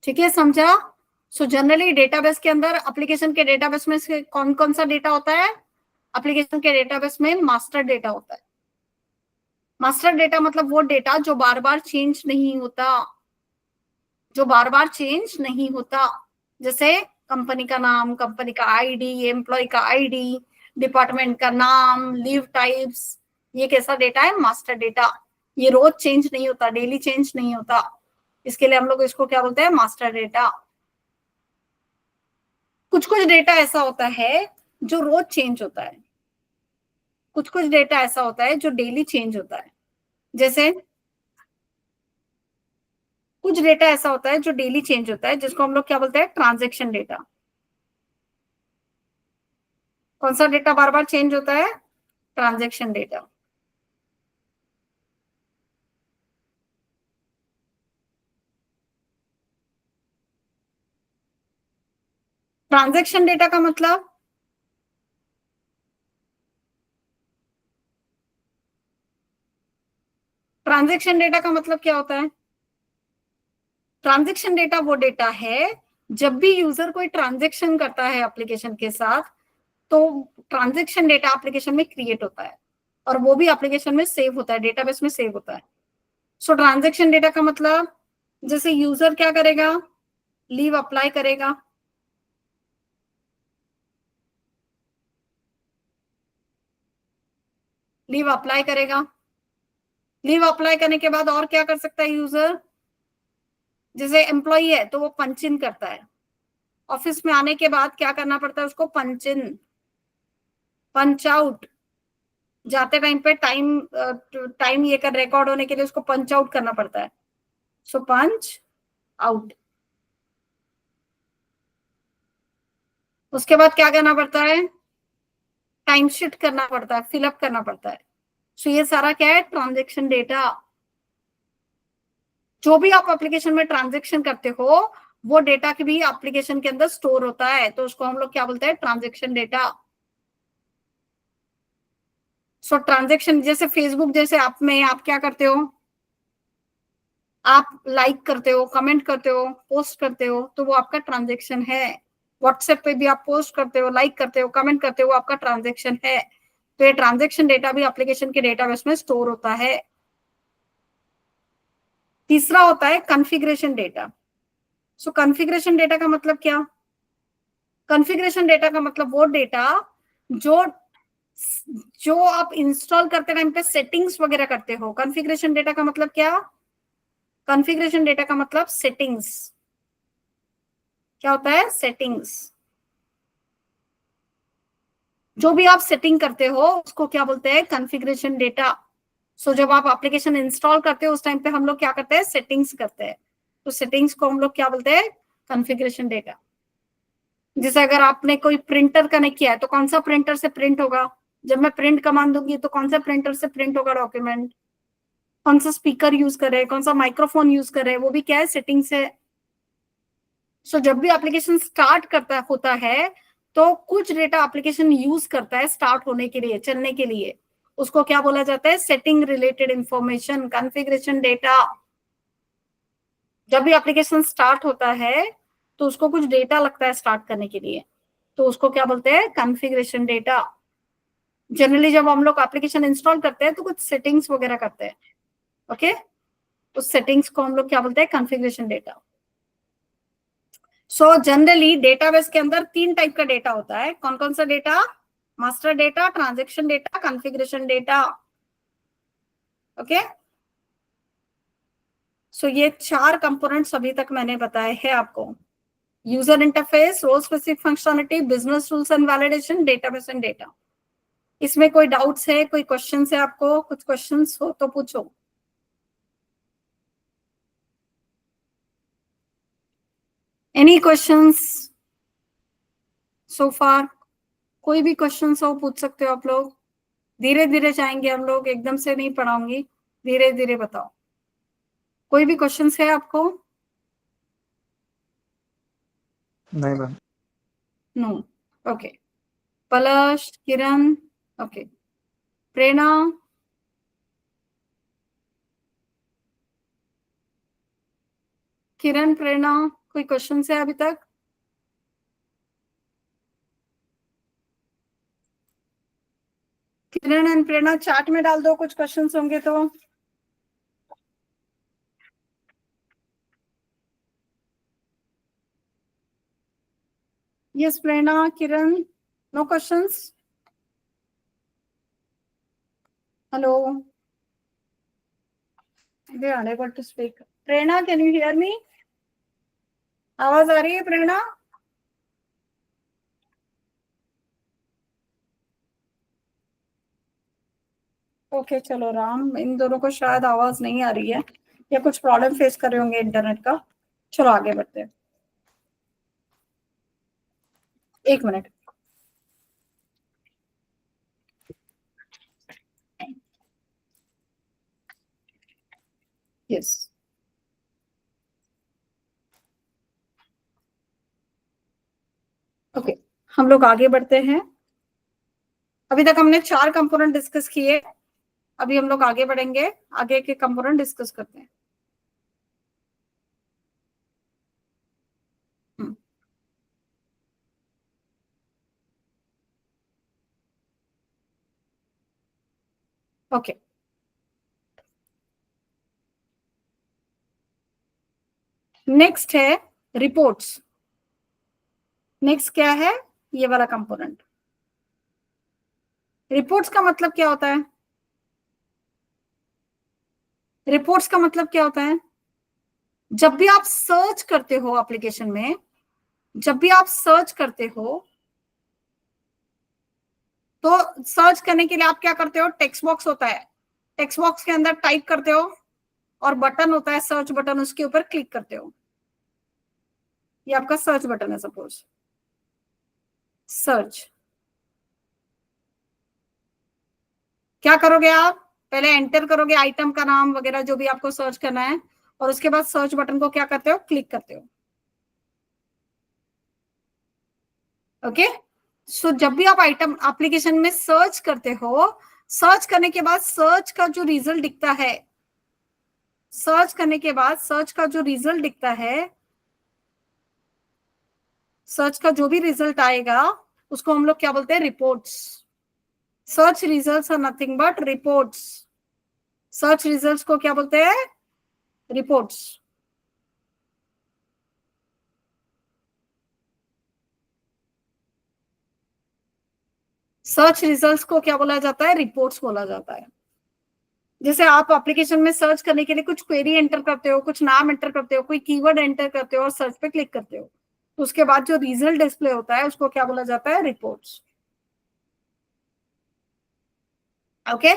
ठीक है, समझा? सो जनरली डेटाबेस के अंदर, एप्लीकेशन के डेटाबेस में से कौन कौन सा डेटा होता है? एप्लीकेशन के डेटाबेस में मास्टर डेटा होता है। मास्टर डेटा मतलब वो डेटा जो बार बार चेंज नहीं होता, जो बार बार चेंज नहीं होता। जैसे कंपनी का नाम, कंपनी का आईडी, एम्प्लॉय का आईडी, डिपार्टमेंट का नाम, लीव टाइप्स, ये कैसा डेटा है? Master data. ये रोज चेंज नहीं होता, डेली चेंज नहीं होता, इसके लिए हम लोग इसको क्या बोलते हैं? Master data. कुछ कुछ डेटा ऐसा होता है जो रोज चेंज होता है, कुछ कुछ डेटा ऐसा होता है जो डेली चेंज होता है। जैसे कुछ डेटा ऐसा होता है जो डेली चेंज होता है, जिसको हम लोग क्या बोलते हैं? Transaction data. कौन सा डेटा बार बार चेंज होता है? Transaction data. ट्रांजेक्शन डेटा का मतलब, ट्रांजेक्शन डेटा का मतलब क्या होता है? ट्रांजेक्शन डेटा वो डेटा है जब भी यूजर कोई ट्रांजेक्शन करता है एप्लीकेशन के साथ, तो ट्रांजेक्शन डेटा एप्लीकेशन में क्रिएट होता है और वो भी एप्लीकेशन में सेव होता है, डेटाबेस में सेव होता है। सो ट्रांजेक्शन डेटा का मतलब, जैसे यूजर क्या करेगा? लीव अप्लाई करेगा, लीव अप्लाई करेगा, लीव अप्लाई करने के बाद और क्या कर सकता है यूजर? जैसे एम्प्लॉई है तो वो पंच इन करता है, ऑफिस में आने के बाद क्या करना पड़ता है उसको, पंच इन, पंच आउट, जाते टाइम पे टाइम ये कर रिकॉर्ड होने के लिए उसको पंच आउट करना पड़ता है, सो पंच आउट। उसके बाद क्या करना पड़ता है, टाइम शीट करना पड़ता है, फिलअप करना पड़ता है। सो ये सारा क्या है, ट्रांजेक्शन डेटा। जो भी आप एप्लीकेशन में ट्रांजेक्शन करते हो वो डेटा की भी एप्लीकेशन के अंदर स्टोर होता है, तो उसको हम लोग क्या बोलते हैं, ट्रांजेक्शन डेटा। सो ट्रांजेक्शन, जैसे फेसबुक जैसे ऐप में आप क्या करते हो, आप लाइक करते हो, कमेंट करते हो, पोस्ट करते हो, तो वो आपका ट्रांजेक्शन है। व्हाट्सएप पे भी आप पोस्ट करते हो, लाइक करते हो, कमेंट करते हो, वो आपका ट्रांजेक्शन है। तो ये ट्रांजेक्शन डेटा भी एप्लीकेशन के डेटाबेस में स्टोर होता है। तीसरा होता है कॉन्फ़िगरेशन डेटा। सो कॉन्फ़िगरेशन डेटा का मतलब क्या, कॉन्फ़िगरेशन डेटा का मतलब वो डेटा जो जो आप इंस्टॉल करते टाइम पे सेटिंग्स वगैरह करते हो। कॉन्फ़िगरेशन डेटा का मतलब क्या, कॉन्फ़िगरेशन डेटा का मतलब सेटिंग्स। क्या होता है, सेटिंग्स। जो भी आप सेटिंग करते हो उसको क्या बोलते हैं, कॉन्फ़िगरेशन डेटा। सो जब आप एप्लीकेशन इंस्टॉल करते हो उस टाइम पे हम लोग क्या करते हैं, सेटिंग्स करते हैं, तो सेटिंग्स को हम लोग क्या बोलते हैं, कॉन्फ़िगरेशन डेटा। जैसे अगर आपने कोई प्रिंटर कनेक्ट किया है तो कौन सा प्रिंटर से प्रिंट होगा, जब मैं प्रिंट कमांड दूंगी तो कौन सा प्रिंटर से प्रिंट होगा डॉक्यूमेंट, कौन सा स्पीकर यूज कर रहे हैं, कौन सा माइक्रोफोन यूज कर रहे हैं, वो भी क्या है, सेटिंग्स है। सो जब भी एप्लीकेशन स्टार्ट करता होता है तो कुछ डेटा एप्लीकेशन यूज करता है स्टार्ट होने के लिए, चलने के लिए, उसको क्या बोला जाता है, setting related information, configuration data. जब भी एप्लीकेशन स्टार्ट होता है तो उसको कुछ डेटा लगता है स्टार्ट करने के लिए, तो उसको क्या बोलते हैं, कॉन्फ़िगरेशन डेटा। जनरली जब हम लोग एप्लीकेशन इंस्टॉल करते हैं तो कुछ सेटिंग्स वगैरह करते हैं, ओके, उस सेटिंग्स को हम लोग क्या बोलते हैं, configuration data. So generally database के अंदर 3 टाइप का डेटा होता है। कौन कौन सा data, master data, transaction data, configuration data, okay. So ये 4 कंपोनेंट्स अभी तक मैंने बताए हैं आपको, user interface, role specific functionality, business rules and validation, database and data. इसमें कोई डाउट्स है, कोई क्वेश्चंस है आपको, कुछ क्वेश्चंस हो तो पूछो। एनी क्वेश्चंस सो फार, कोई भी क्वेश्चंस हो पूछ सकते हो आप लोग। धीरे धीरे जाएंगे हम लोग, एकदम से नहीं पढ़ाऊंगी, धीरे धीरे बताओ। कोई भी क्वेश्चंस है आपको? नहीं ma'am. No, okay. Palash, Kiran, okay, Prerna, Kiran, Prerna, कोई क्वेश्चन है अभी तक? किरण एंड प्रेरणा चैट में डाल दो, कुछ क्वेश्चंस होंगे तो। Yes Prerna, Kiran, no questions? Hello, they are unable to speak. Prerna, can you hear me? आवाज आ रही है प्रेरणा? ओके चलो राम, इन दोनों को शायद आवाज नहीं आ रही है या कुछ प्रॉब्लम फेस कर रहे होंगे इंटरनेट का। चलो आगे बढ़ते हैं, 1 मिनट। यस, ओके, हम लोग आगे बढ़ते हैं। अभी तक हमने 4 कंपोनेंट डिस्कस किए, अभी हम लोग आगे बढ़ेंगे, आगे के कंपोनेंट डिस्कस करते हैं। ओके, नेक्स्ट है रिपोर्ट्स। नेक्स्ट क्या है, ये वाला कंपोनेंट। रिपोर्ट्स का मतलब क्या होता है, रिपोर्ट्स का मतलब क्या होता है? जब भी आप सर्च करते हो एप्लीकेशन में, जब भी आप सर्च करते हो, तो सर्च करने के लिए आप क्या करते हो, टेक्स्ट बॉक्स होता है, टेक्स्ट बॉक्स के अंदर टाइप करते हो और बटन होता है सर्च बटन, उसके ऊपर क्लिक करते हो। ये आपका सर्च बटन है, सपोज सर्च। क्या करोगे आप, पहले एंटर करोगे आइटम का नाम वगैरह जो भी आपको सर्च करना है, और उसके बाद सर्च बटन को क्या करते हो, क्लिक करते हो। ओके, सो जब भी आप आइटम एप्लीकेशन में सर्च करते हो, सर्च करने के बाद सर्च का जो रिजल्ट दिखता है, सर्च करने के बाद सर्च का जो रिजल्ट दिखता है, सर्च का जो भी रिजल्ट आएगा उसको हम लोग क्या बोलते हैं, reports. Search results are nothing but reports. Search results को क्या बोलते हैं, रिपोर्ट्स। सर्च रिजल्ट्स को क्या बोला जाता है, रिपोर्ट्स बोला जाता है। जैसे आप एप्लीकेशन में सर्च करने के लिए कुछ क्वेरी एंटर करते हो, कुछ नाम एंटर करते हो, कोई कीवर्ड एंटर करते हो और सर्च पे क्लिक करते हो, तो उसके बाद जो रिजल्ट डिस्प्ले होता है उसको क्या बोला जाता है, रिपोर्ट्स। ओके,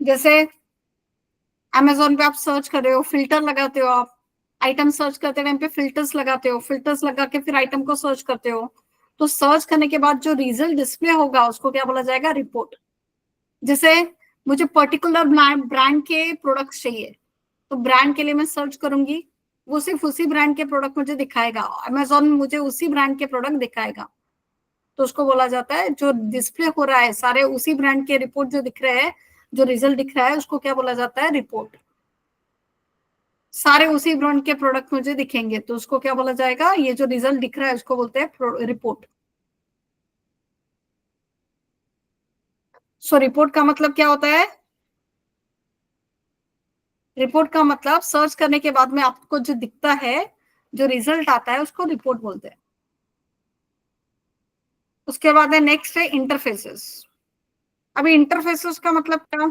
जैसे अमेजोन पे आप सर्च कर रहे हो, फिल्टर लगाते हो, आप आइटम सर्च करते टाइम पे फिल्टर्स लगाते हो, फिल्टर्स लगा के फिर आइटम को सर्च करते हो, तो सर्च करने के बाद जो रिजल्ट डिस्प्ले होगा उसको क्या बोला जाएगा, रिपोर्ट। जैसे मुझे पर्टिकुलर ब्रांड के प्रोडक्ट्स चाहिए, तो ब्रांड के लिए मैं सर्च करूंगी, वो सिर्फ उसी ब्रांड के प्रोडक्ट मुझे दिखाएगा, अमेजोन मुझे उसी ब्रांड के प्रोडक्ट दिखाएगा, तो उसको बोला जाता है, जो डिस्प्ले हो रहा है सारे उसी ब्रांड के रिपोर्ट जो दिख रहे हैं, जो रिजल्ट दिख रहा है उसको क्या बोला जाता है, रिपोर्ट। सारे उसी ब्रांड के प्रोडक्ट मुझे दिखेंगे तो उसको क्या बोला जाएगा, ये जो रिजल्ट दिख रहा है उसको बोलते हैं रिपोर्ट। सो रिपोर्ट का मतलब क्या होता है, रिपोर्ट का मतलब सर्च करने के बाद में आपको जो दिखता है, जो रिजल्ट आता है उसको रिपोर्ट बोलते हैं। उसके बाद है नेक्स्ट है इंटरफेसेस। अभी इंटरफेसेस का मतलब क्या,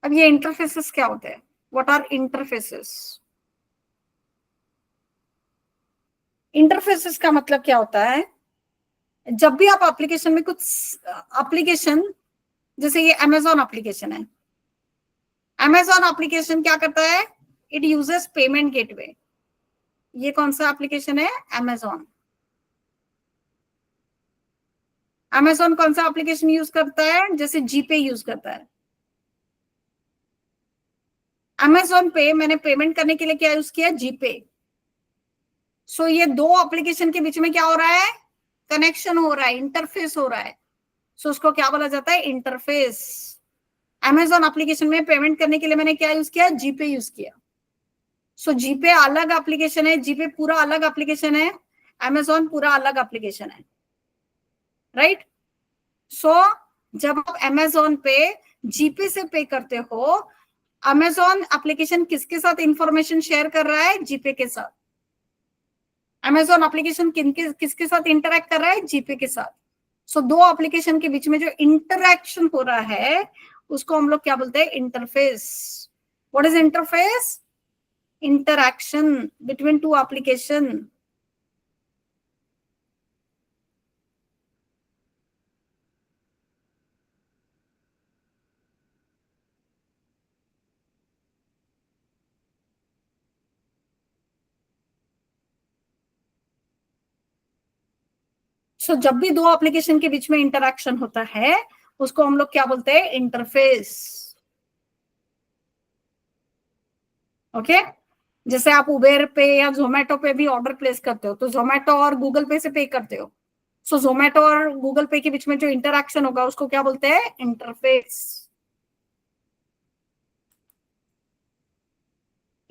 अब ये इंटरफेसेस क्या होते हैं, व्हाट आर इंटरफेसेस। इंटरफेसेस का मतलब क्या होता है, जब भी आप एप्लीकेशन में कुछ एप्लीकेशन, जैसे ये अमेजोन एप्लीकेशन है, अमेजोन एप्लीकेशन क्या करता है, इट यूजेस पेमेंट गेटवे। ये कौन सा एप्लीकेशन है, अमेजोन। अमेजोन कौन सा एप्लीकेशन यूज करता है, जैसे जीपे यूज करता है। अमेजोन पे मैंने पेमेंट करने के लिए क्या यूज किया, जीपे। सो ये दो एप्लीकेशन के बीच में क्या हो रहा है, कनेक्शन हो रहा है, इंटरफेस हो रहा है, सो उसको क्या बोला जाता है, इंटरफेस। अमेजोन एप्लीकेशन में पेमेंट करने के लिए मैंने क्या यूज किया, जीपे यूज किया। सो जीपे अलग एप्लीकेशन है, जीपे पूरा अलग एप्लीकेशन है, अमेजोन पूरा अलग एप्लीकेशन है, राइट। सो जब आप अमेजोन पे जीपे से पे करते हो, अमेजोन एप्लीकेशन किसके साथ इंफॉर्मेशन शेयर कर रहा है, जीपे के साथ। अमेजोन एप्लीकेशन किसके साथ इंटरेक्ट कर रहा है, जीपे के साथ। सो दो एप्लीकेशन के बीच में जो इंटरेक्शन हो रहा है उसको हम लोग क्या बोलते हैं, interface. What is interface, interaction between two application। सो जब भी दो एप्लीकेशन के बीच में इंटरेक्शन होता है उसको हम लोग क्या बोलते हैं, इंटरफेस। ओके, जैसे आप उबेर पे या जोमेटो पे भी ऑर्डर प्लेस करते हो, तो जोमेटो और गूगल पे से पे करते हो, सो जोमेटो और गूगल पे के बीच में जो इंटरेक्शन होगा उसको क्या बोलते हैं, इंटरफेस।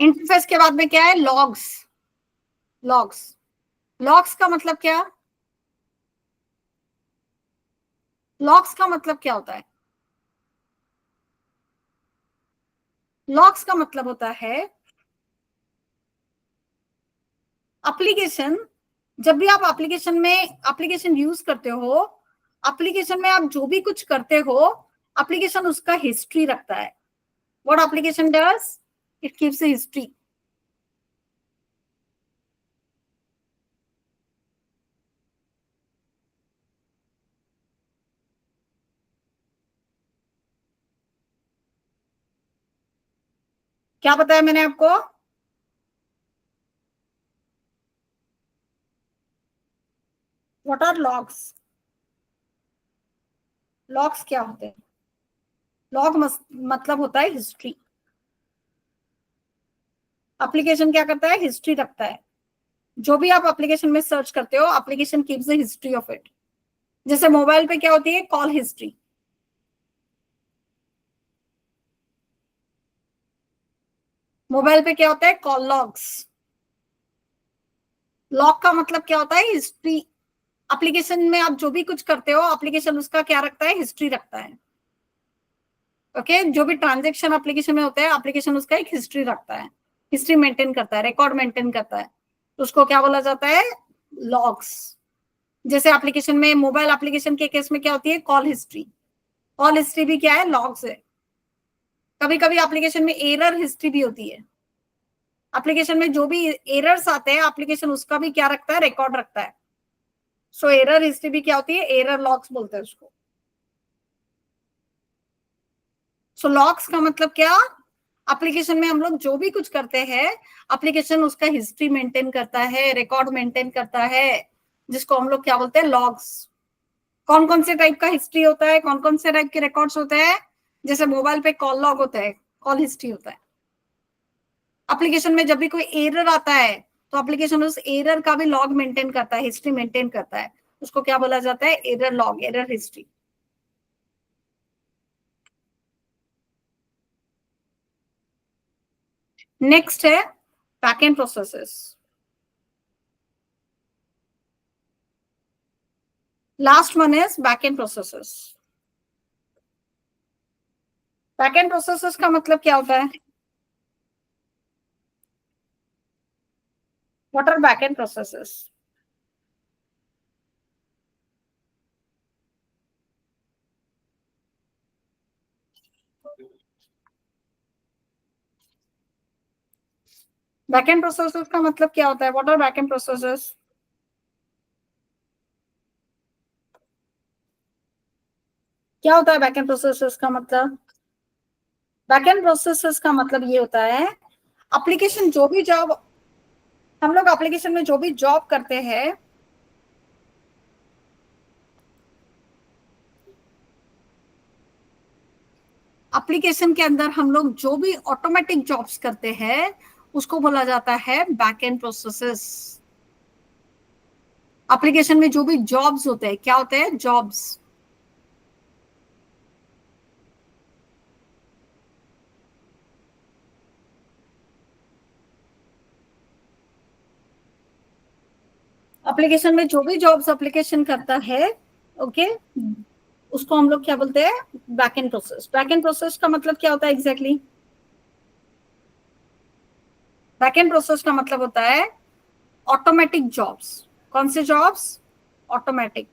इंटरफेस के बाद में क्या है, लॉग्स। लॉग्स, लॉग्स का मतलब क्या, लॉग्स का मतलब क्या होता है, लॉग्स का मतलब होता है एप्लीकेशन। जब भी आप एप्लीकेशन यूज करते हो, एप्लीकेशन में आप जो भी कुछ करते हो, एप्लीकेशन उसका हिस्ट्री रखता है। What application does? It keeps a history. क्या बताया मैंने आपको? What are logs? Logs क्या होते हैं? लॉग मतलब होता है हिस्ट्री. एप्लीकेशन क्या करता है? हिस्ट्री रखता है. जो भी आप एप्लीकेशन में सर्च करते हो, application keeps the history of it. जैसे मोबाइल पे क्या होती है? Call history. मोबाइल पे क्या होता है? Call logs. लॉग का मतलब क्या होता है? हिस्ट्री. एप्लीकेशन में आप जो भी कुछ करते हो, एप्लीकेशन उसका क्या रखता है? हिस्ट्री रखता है. ओके जो भी ट्रांजेक्शन एप्लीकेशन में होता है, एप्लीकेशन उसका एक हिस्ट्री रखता है, हिस्ट्री मेंटेन करता है, रिकॉर्ड मेंटेन करता है. तो उसको क्या बोला जाता है? लॉग्स. जैसे एप्लीकेशन में, मोबाइल एप्लीकेशन के केस में क्या होती है? Call history. कॉल हिस्ट्री भी क्या है? लॉग्स है. कभी कभी एप्लीकेशन में एरर हिस्ट्री भी होती है. एप्लीकेशन में जो भी एरर्स आते हैं, एप्लीकेशन उसका भी क्या रखता है? रिकॉर्ड रखता है. सो एरर हिस्ट्री भी क्या होती है? एरर लॉग्स बोलते हैं उसको. सो लॉग्स का मतलब क्या? एप्लीकेशन में हम लोग जो भी कुछ करते हैं, एप्लीकेशन उसका हिस्ट्री मेंटेन करता है, रिकॉर्ड मेंटेन करता है, जिसको हम लोग क्या बोलते हैं? लॉग्स. कौन कौन से टाइप का हिस्ट्री होता है? कौन कौन से टाइप के रिकॉर्ड्स होते हैं? जैसे मोबाइल पे कॉल लॉग होता है, कॉल हिस्ट्री होता है. एप्लीकेशन में जब भी कोई एरर आता है, तो एप्लीकेशन उस एरर का भी लॉग मेंटेन करता है, हिस्ट्री मेंटेन करता है. उसको क्या बोला जाता है? Error log, error history. Next है backend processes. Last one is backend processes. Backend processes का मतलब क्या होता है? What are backend processes? Backend processes का मतलब क्या होता है? What are backend processes? क्या होता है बैकएंड प्रोसेसेस का मतलब? बैकएंड प्रोसेसेस का मतलब ये होता है, एप्लीकेशन जो भी जॉब हम लोग एप्लीकेशन में जो भी जॉब करते हैं, एप्लीकेशन के अंदर हम लोग जो भी ऑटोमेटिक जॉब्स करते हैं, उसको बोला जाता है बैकएंड प्रोसेसेस. एप्लीकेशन में जो भी जॉब्स होते हैं, क्या होते हैं? जॉब्स. एप्लीकेशन में जो भी जॉब्स एप्लीकेशन करता है, ओके उसको हम लोग क्या बोलते हैं? Backend process. बैकएंड प्रोसेस का मतलब क्या होता है एग्जैक्टली? बैकएंड प्रोसेस का मतलब होता है ऑटोमेटिक जॉब्स. कौन से जॉब्स? ऑटोमेटिक.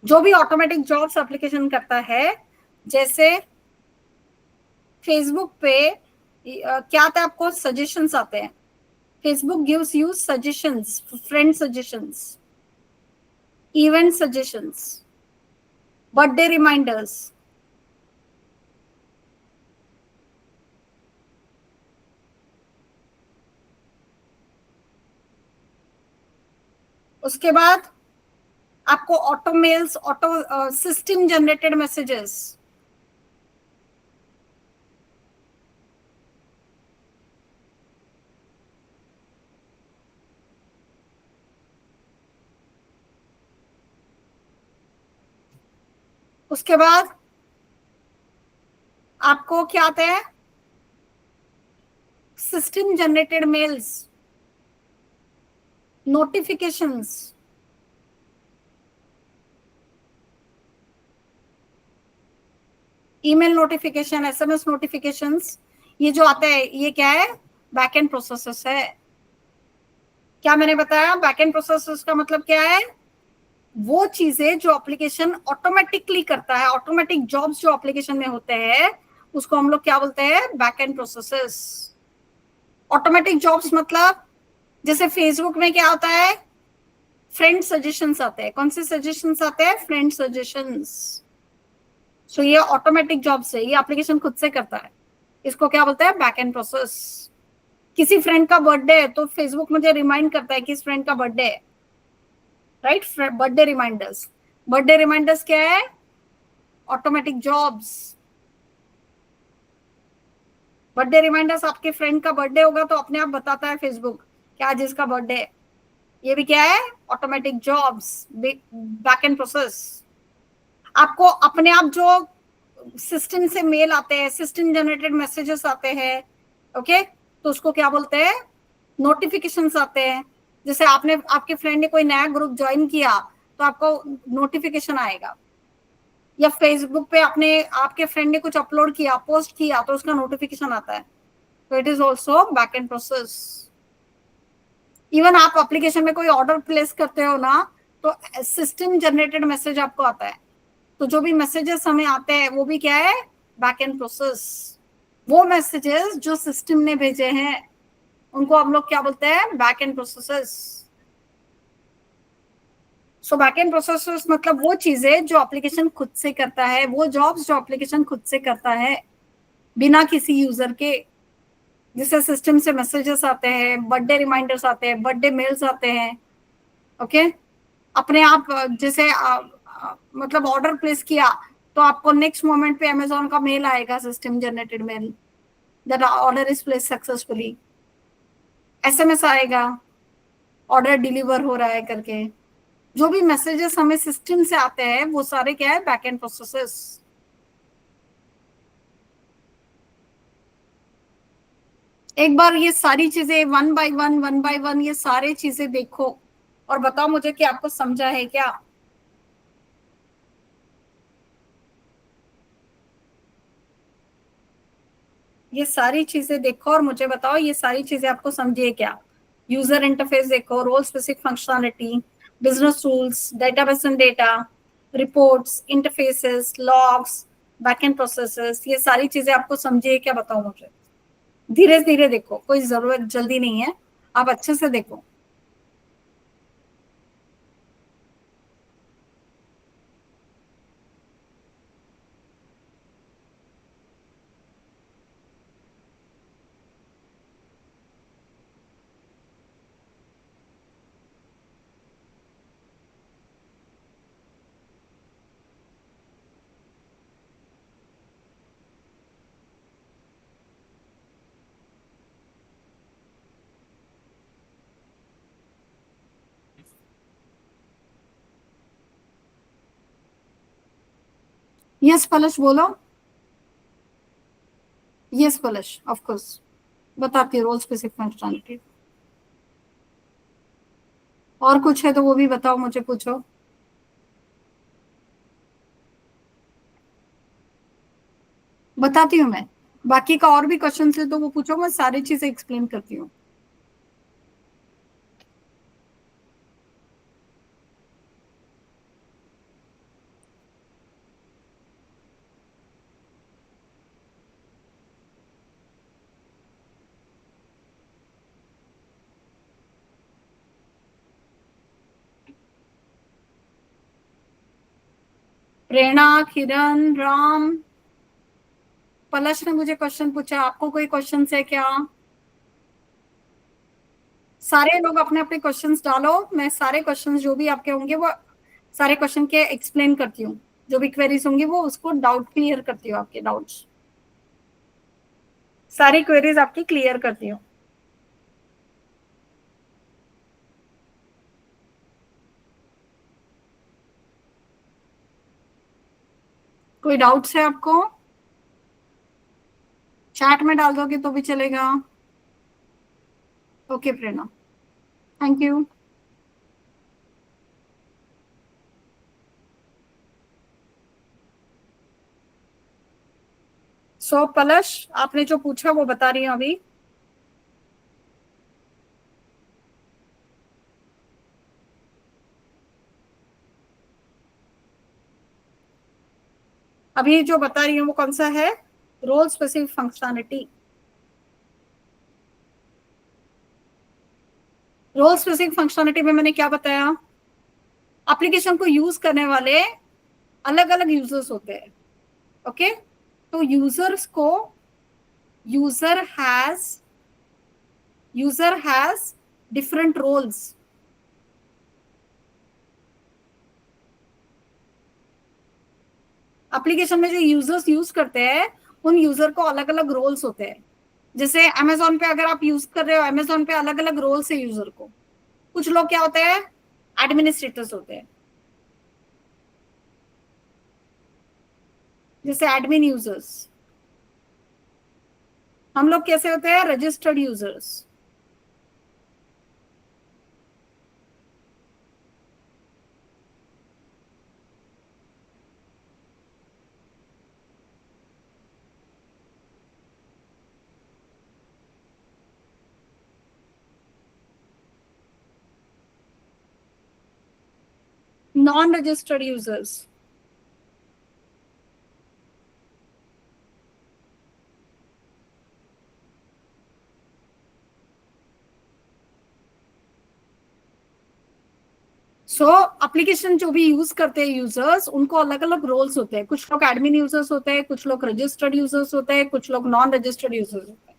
जो भी ऑटोमेटिक जॉब्स एप्लीकेशन करता है, जैसे फेसबुक पे क्या आता है आपको? सजेशंस आते हैं. Facebook gives you suggestions, friend suggestions, event suggestions, birthday reminders. उसके बाद आपको auto mails, auto system generated messages. उसके बाद आपको क्या आता है? System generated mails, notifications, email notification, SMS notifications. ये जो आता है, ये क्या है? बैकएंड प्रोसेसेस है. क्या मैंने बताया? बैकएंड प्रोसेसेस का मतलब क्या है? वो चीजें जो एप्लीकेशन ऑटोमेटिकली करता है, ऑटोमेटिक जॉब्स जो एप्लीकेशन में होते हैं, उसको हम लोग क्या बोलते हैं? Back and processes. Automatic jobs मतलब जैसे फेसबुक में क्या होता है? फ्रेंड सजेशंस आते हैं। कौन से सजेशंस आते हैं? Friend suggestions. सो ये ऑटोमेटिक जॉब्स है, ये एप्लीकेशन खुद से करता है। इसको क्या बोलते हैं? Back and process. किसी फ्रेंड का बर्थडे है तो फेसबुक मुझे रिमाइंड करता है कि इस फ्रेंड का बर्थडे है, right? Birthday reminders. Birthday reminders क्या है? Automatic jobs. बर्थडे रिमाइंडर्स, आपके फ्रेंड का बर्थडे होगा तो अपने आप बताता है फेसबुक कि आज इसका बर्थडे है। ये भी क्या है? Automatic jobs, back and process. आपको अपने आप जो सिस्टम से मेल आते हैं, सिस्टम जनरेटेड मैसेजेस आते हैं, ओके, तो उसको क्या बोलते हैं? नोटिफिकेशंस आते हैं। जैसे आपने, आपके फ्रेंड ने कोई नया ग्रुप ज्वाइन किया तो आपको नोटिफिकेशन आएगा, या फेसबुक पे आपने, आपके फ्रेंड ने कुछ अपलोड किया, पोस्ट किया, तो उसका नोटिफिकेशन आता है। तो it is also back and process. Even आप एप्लीकेशन में कोई ऑर्डर प्लेस करते हो ना, तो सिस्टम जनरेटेड मैसेज आपको आता है। तो जो भी मैसेजेस हमें आते हैं वो भी क्या है? Back and process. वो मैसेजेस जो सिस्टम ने भेजे हैं उनको हम लोग क्या बोलते हैं? Back and processes. So back and processes मतलब वो चीजें जो एप्लीकेशन खुद से करता है, वो जॉब्स जो एप्लीकेशन खुद से करता है बिना किसी यूजर के। जैसे सिस्टम से मैसेजेस आते हैं, बर्थडे रिमाइंडर्स आते हैं, बर्थडे मेल्स आते हैं, ओके। अपने आप जैसे मतलब ऑर्डर प्लेस किया तो आपको नेक्स्ट मोमेंट पे अमेजोन का मेल आएगा, system generated mail, that order is place successfully. SMS आएगा, ऑर्डर डिलीवर हो रहा है करके। जो भी मैसेजेस हमें सिस्टम से आते हैं वो सारे क्या है? Back and processes. एक बार ये सारी चीजें वन बाय वन ये सारे चीजें देखो और बताओ मुझे कि आपको समझा है क्या? ये सारी चीजें देखो और मुझे बताओ ये सारी चीजें आपको समझी है क्या? यूजर इंटरफेस देखो, role specific functionality, business rules, database and data, reports, interfaces, logs, backend processes, ये सारी चीजें आपको समझी है क्या? बताओ मुझे। धीरे धीरे देखो, कोई जरूरत जल्दी नहीं है, आप अच्छे से देखो। यस पलश बोलो। यस पलश, ऑफ कोर्स बताती हूँ रोल स्पेसिफिक फंक्शनैलिटी। और कुछ है तो वो भी बताओ मुझे, पूछो। बताती हूँ मैं। बाकी का और भी क्वेश्चन है तो वो पूछो, मैं सारी चीजें एक्सप्लेन करती हूँ। प्रेरणा, किरण, राम, पलश ने मुझे क्वेश्चन पूछा। आपको कोई क्वेश्चन है क्या? सारे लोग अपने अपने क्वेश्चंस डालो, मैं सारे क्वेश्चंस जो भी आपके होंगे वो सारे क्वेश्चन के एक्सप्लेन करती हूँ। जो भी क्वेरीज होंगी वो उसको डाउट क्लियर करती हूँ, आपके डाउट्स सारी क्वेरीज आपकी क्लियर करती हूँ। कोई डाउट्स है आपको? चैट में डाल दोगे तो भी चलेगा। Okay Prerna, thank you. So Palash, आपने जो पूछा वो बता रही हूँ अभी। अभी जो बता रही हूँ वो कौन सा है, role specific functionality. Role specific functionality में मैंने क्या बताया, एप्लीकेशन को यूज करने वाले अलग अलग यूजर्स होते हैं। ओके, तो यूजर्स को user has different roles. Application में जो यूजर्स यूज करते हैं उन यूजर को अलग अलग रोल्स होते हैं। जैसे अमेजोन पे अगर आप यूज कर रहे हो, अमेजोन पे अलग अलग रोल्स है यूजर को। कुछ लोग क्या होते हैं, एडमिनिस्ट्रेटर्स होते हैं, जैसे एडमिन यूजर्स। हम लोग कैसे होते हैं, registered users. Non registered users. सो एप्लीकेशन जो भी यूज करते हैं यूजर्स, उनको अलग अलग रोल्स होते हैं। कुछ लोग एडमिन यूजर्स होते हैं, कुछ लोग रजिस्टर्ड यूजर्स होते हैं, कुछ लोग नॉन रजिस्टर्ड यूजर्स होते हैं।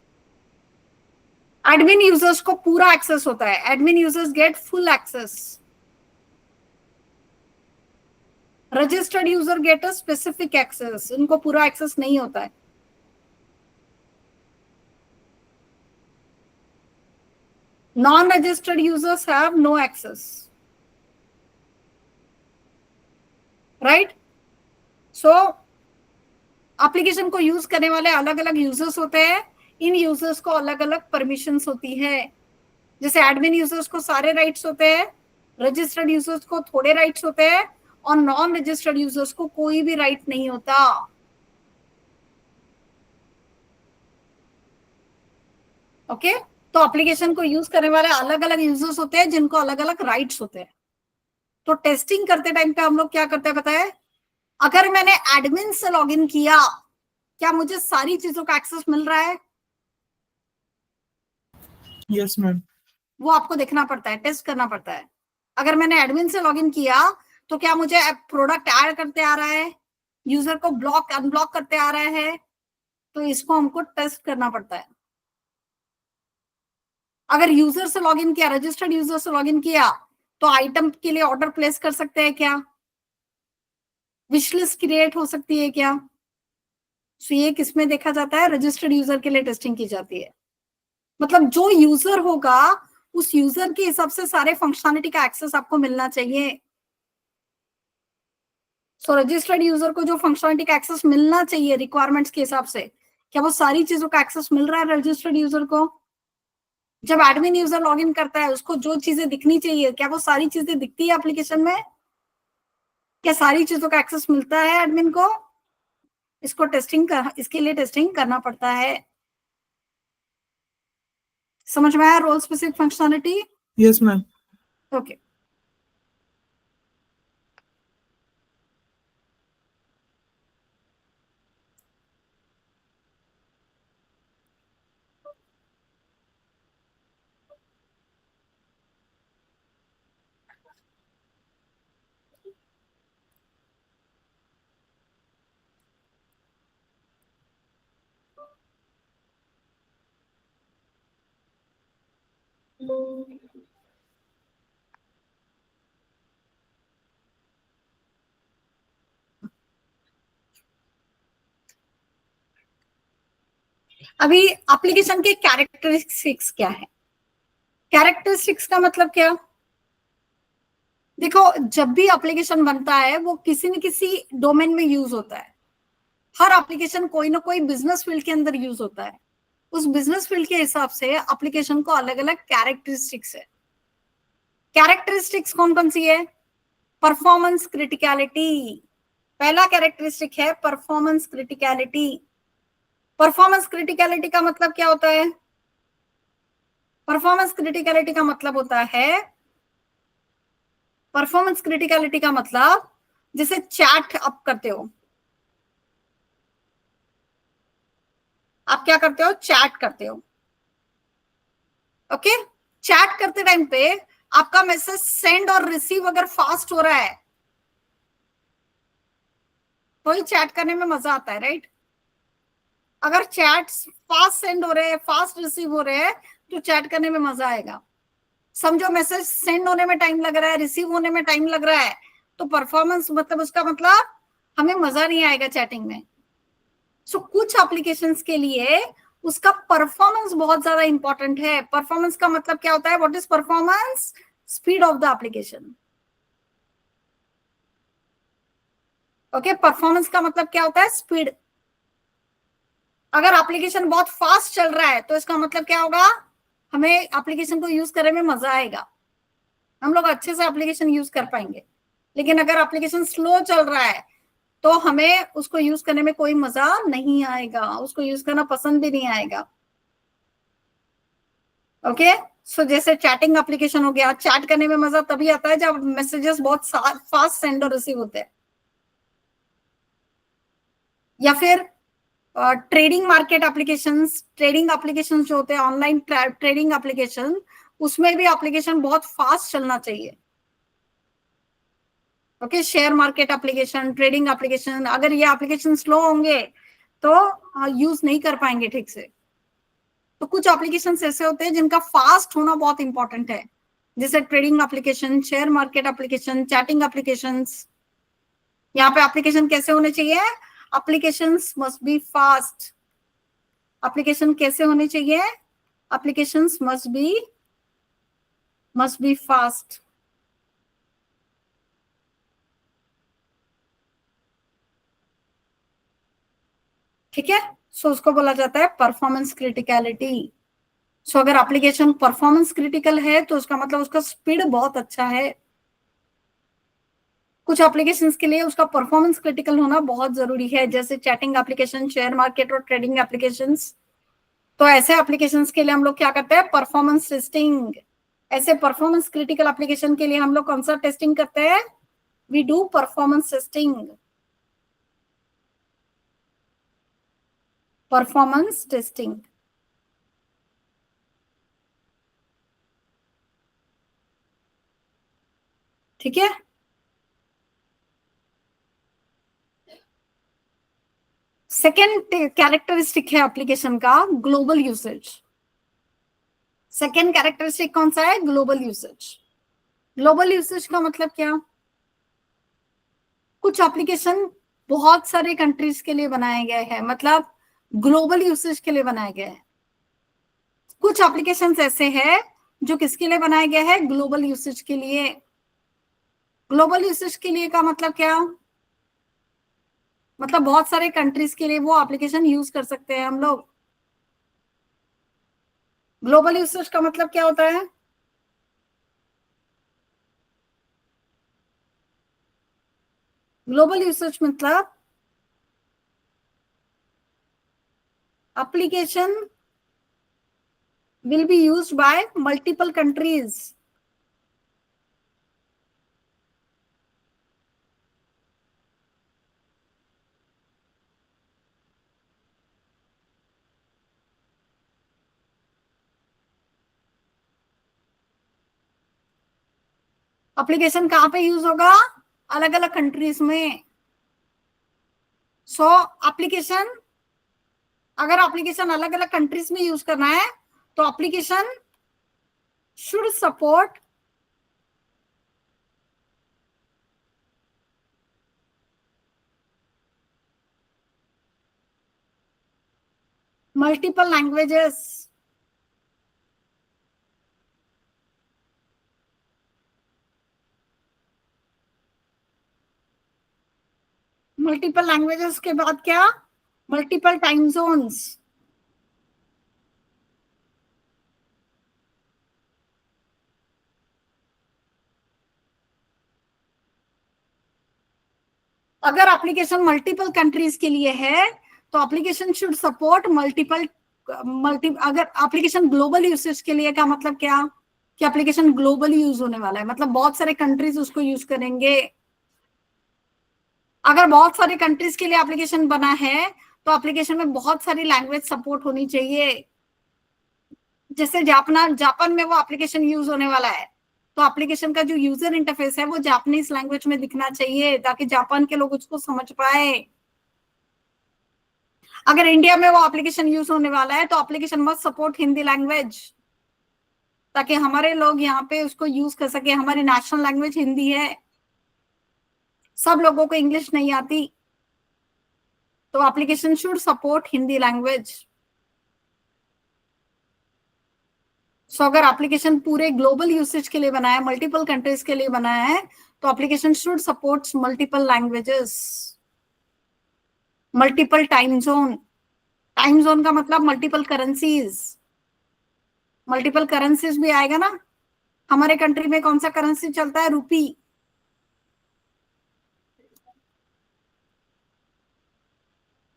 एडमिन यूजर्स को पूरा एक्सेस होता है, admin users get full access. Registered user get a specific access, उनको पूरा एक्सेस नहीं होता है। Non registered users have no access, right. So application को यूज करने वाले अलग अलग यूजर्स होते हैं। इन यूजर्स को अलग अलग परमिशंस होती है। जैसे एडमिन यूजर्स को सारे राइट्स होते हैं, रजिस्टर्ड यूजर्स को थोड़े राइट्स होते हैं, और नॉन रजिस्टर्ड यूजर्स को कोई भी राइट नहीं होता। ओके, तो एप्लीकेशन को यूज करने वाले अलग अलग यूजर्स होते हैं जिनको अलग अलग राइट्स होते हैं। तो टेस्टिंग करते टाइम पे हम लोग क्या करते हैं पता है, अगर मैंने एडमिन से लॉगिन किया, क्या मुझे सारी चीजों का एक्सेस मिल रहा है? Yes ma'am. वो आपको देखना पड़ता है, टेस्ट करना पड़ता है। अगर मैंने एडमिन से लॉगिन किया तो क्या मुझे प्रोडक्ट ऐड करते आ रहा है, यूजर को ब्लॉक अनब्लॉक करते आ रहा है? तो इसको हमको टेस्ट करना पड़ता है। अगर यूजर से लॉगिन किया, रजिस्टर्ड यूजर से लॉगिन किया, तो आइटम के लिए ऑर्डर प्लेस कर सकते हैं क्या? विश लिस्ट क्रिएट हो सकती है क्या? तो ये किसमें देखा जाता है, रजिस्टर्ड यूजर के लिए टेस्टिंग की जाती है। मतलब जो यूजर होगा उस यूजर के हिसाब से सारे फंक्शनैलिटी का एक्सेस आपको मिलना चाहिए। सो रजिस्टर्ड यूजर को जो फंक्शनैलिटी का एक्सेस मिलना चाहिए रिक्वायरमेंट्स के हिसाब से, क्या वो सारी चीजों का एक्सेस मिल रहा है रजिस्टर्ड यूजर को? जब एडमिन यूजर लॉगिन करता है, उसको जो चीजें दिखनी चाहिए, क्या वो सारी चीजें दिखती है एप्लीकेशन में? क्या सारी चीजों का एक्सेस मिलता है एडमिन को? इसके लिए टेस्टिंग करना पड़ता है। समझ में आया role specific functionality? Yes ma'am. Okay. अभी एप्लीकेशन के कैरेक्टरिस्टिक्स क्या है? कैरेक्टरिस्टिक्स का मतलब क्या? देखो, जब भी एप्लीकेशन बनता है वो किसी न किसी डोमेन में यूज होता है। हर एप्लीकेशन कोई ना कोई बिजनेस फील्ड के अंदर यूज होता है। उस बिजनेस फील्ड के हिसाब से एप्लीकेशन को अलग अलग कैरेक्टरिस्टिक्स है। कैरेक्टरिस्टिक्स कौन कौन सी है? Performance criticality. पहला कैरेक्टरिस्टिक है परफॉर्मेंस क्रिटिकलिटी। परफॉर्मेंस क्रिटिकलिटी का मतलब क्या होता है? परफॉर्मेंस क्रिटिकलिटी का मतलब होता है, परफॉर्मेंस क्रिटिकलिटी का मतलब जैसे चैट आप करते हो, आप क्या करते हो, चैट करते हो। ओके, चैट करते टाइम पे आपका मैसेज सेंड और रिसीव अगर फास्ट हो रहा है तो ही चैट करने में मजा आता है, राइट। अगर चैट फास्ट सेंड हो रहे हैं, फास्ट रिसीव हो रहे हैं, तो चैट करने में मजा आएगा। समझो मैसेज सेंड होने में टाइम लग रहा है, रिसीव होने में टाइम लग रहा है, तो परफॉर्मेंस मतलब उसका मतलब हमें मजा नहीं आएगा चैटिंग में। सो कुछ एप्लीकेशंस के लिए उसका परफॉर्मेंस बहुत ज्यादा इंपॉर्टेंट है। परफॉर्मेंस का मतलब क्या होता है, what is performance, speed of the application. Okay, performance का मतलब क्या होता है, स्पीड। अगर एप्लीकेशन बहुत फास्ट चल रहा है तो इसका मतलब क्या होगा, हमें एप्लीकेशन को यूज करने में मजा आएगा, हम लोग अच्छे से एप्लीकेशन यूज कर पाएंगे। लेकिन अगर एप्लीकेशन स्लो चल रहा है तो हमें उसको यूज करने में कोई मजा नहीं आएगा, उसको यूज करना पसंद भी नहीं आएगा। ओके, सो जैसे चैटिंग एप्लीकेशन हो गया, चैट करने में मजा तभी आता है जब मैसेजेस बहुत फास्ट सेंड और रिसीव होते हैं। या फिर trading market applications, trading applications जो होते हैं, ऑनलाइन ट्रेडिंग एप्लीकेशन, उसमें भी एप्लीकेशन बहुत फास्ट चलना चाहिए। Okay, share market application, trading application, अगर ये एप्लीकेशन स्लो होंगे तो यूज नहीं कर पाएंगे ठीक से। तो कुछ एप्लीकेशन ऐसे होते हैं जिनका फास्ट होना बहुत इंपॉर्टेंट है, जैसे trading application, share market application, chatting applications. यहाँ पे एप्लीकेशन कैसे होने चाहिए, applications must be fast. Application कैसे होने चाहिए, एप्लीकेशंस मस्ट बी फास्ट। ठीक है, सो उसको बोला जाता है परफॉर्मेंस क्रिटिकलिटी। सो अगर एप्लीकेशन परफॉर्मेंस क्रिटिकल है तो उसका मतलब उसका स्पीड बहुत अच्छा है। कुछ एप्लीकेशंस के लिए उसका परफॉर्मेंस क्रिटिकल होना बहुत जरूरी है, जैसे चैटिंग एप्लीकेशन, शेयर मार्केट और ट्रेडिंग एप्लीकेशंस। तो ऐसे एप्लीकेशंस के लिए हम लोग क्या करते हैं, परफॉर्मेंस टेस्टिंग। ऐसे परफॉर्मेंस क्रिटिकल एप्लीकेशन के लिए हम लोग कौन सा टेस्टिंग करते हैं, we do performance testing. Performance testing, ठीक है। सेकेंड कैरेक्टरिस्टिक है एप्लीकेशन का, ग्लोबल यूसेज। सेकेंड कैरेक्टरिस्टिक कौन सा है, ग्लोबल यूसेज। ग्लोबल यूसेज का मतलब क्या, कुछ एप्लीकेशन बहुत सारे कंट्रीज के लिए बनाए गए हैं, मतलब ग्लोबल यूसेज के लिए बनाए गए हैं। कुछ एप्लीकेशंस ऐसे हैं जो किसके लिए बनाए गए हैं, ग्लोबल यूसेज के लिए। ग्लोबल यूसेज के लिए का मतलब क्या, मतलब बहुत सारे कंट्रीज के लिए वो एप्लीकेशन यूज कर सकते हैं हम लोग। ग्लोबल यूसेज का मतलब क्या होता है, ग्लोबल यूसेज मतलब application will be used by multiple countries. Application कहाँ पे यूज होगा, अलग अलग कंट्रीज में। सो एप्लीकेशन, अगर एप्लीकेशन अलग अलग कंट्रीज में यूज करना है तो application should support multiple languages. Multiple languages के बाद क्या, मल्टीपल टाइम जोन्स। अगर एप्लीकेशन मल्टीपल कंट्रीज के लिए है तो एप्लीकेशन शुड सपोर्ट मल्टीपल अगर एप्लीकेशन ग्लोबल यूसेज के लिए का मतलब क्या, कि एप्लीकेशन ग्लोबली यूज होने वाला है, मतलब बहुत सारे कंट्रीज उसको यूज करेंगे। अगर बहुत सारे कंट्रीज के लिए एप्लीकेशन बना है तो एप्लीकेशन में बहुत सारी लैंग्वेज सपोर्ट होनी चाहिए। जैसे जापान में वो एप्लीकेशन यूज होने वाला है, तो एप्लीकेशन का जो यूजर इंटरफेस है वो जापानीज लैंग्वेज में दिखना चाहिए ताकि जापान के लोग उसको समझ पाए। अगर इंडिया में वो एप्लीकेशन यूज होने वाला है तो application must support Hindi language, ताकि हमारे लोग यहाँ पे उसको यूज कर सके। हमारी नेशनल लैंग्वेज हिंदी है, सब लोगों को इंग्लिश नहीं आती, तो application should support Hindi language. So अगर एप्लीकेशन पूरे ग्लोबल यूसेज के लिए बना है, मल्टीपल कंट्रीज के लिए बनाया है, तो application should support multiple languages, multiple time zone. Time zone का मतलब मल्टीपल करेंसीज, मल्टीपल करेंसीज भी आएगा ना। हमारे कंट्री में कौन सा करेंसी चलता है? रुपी।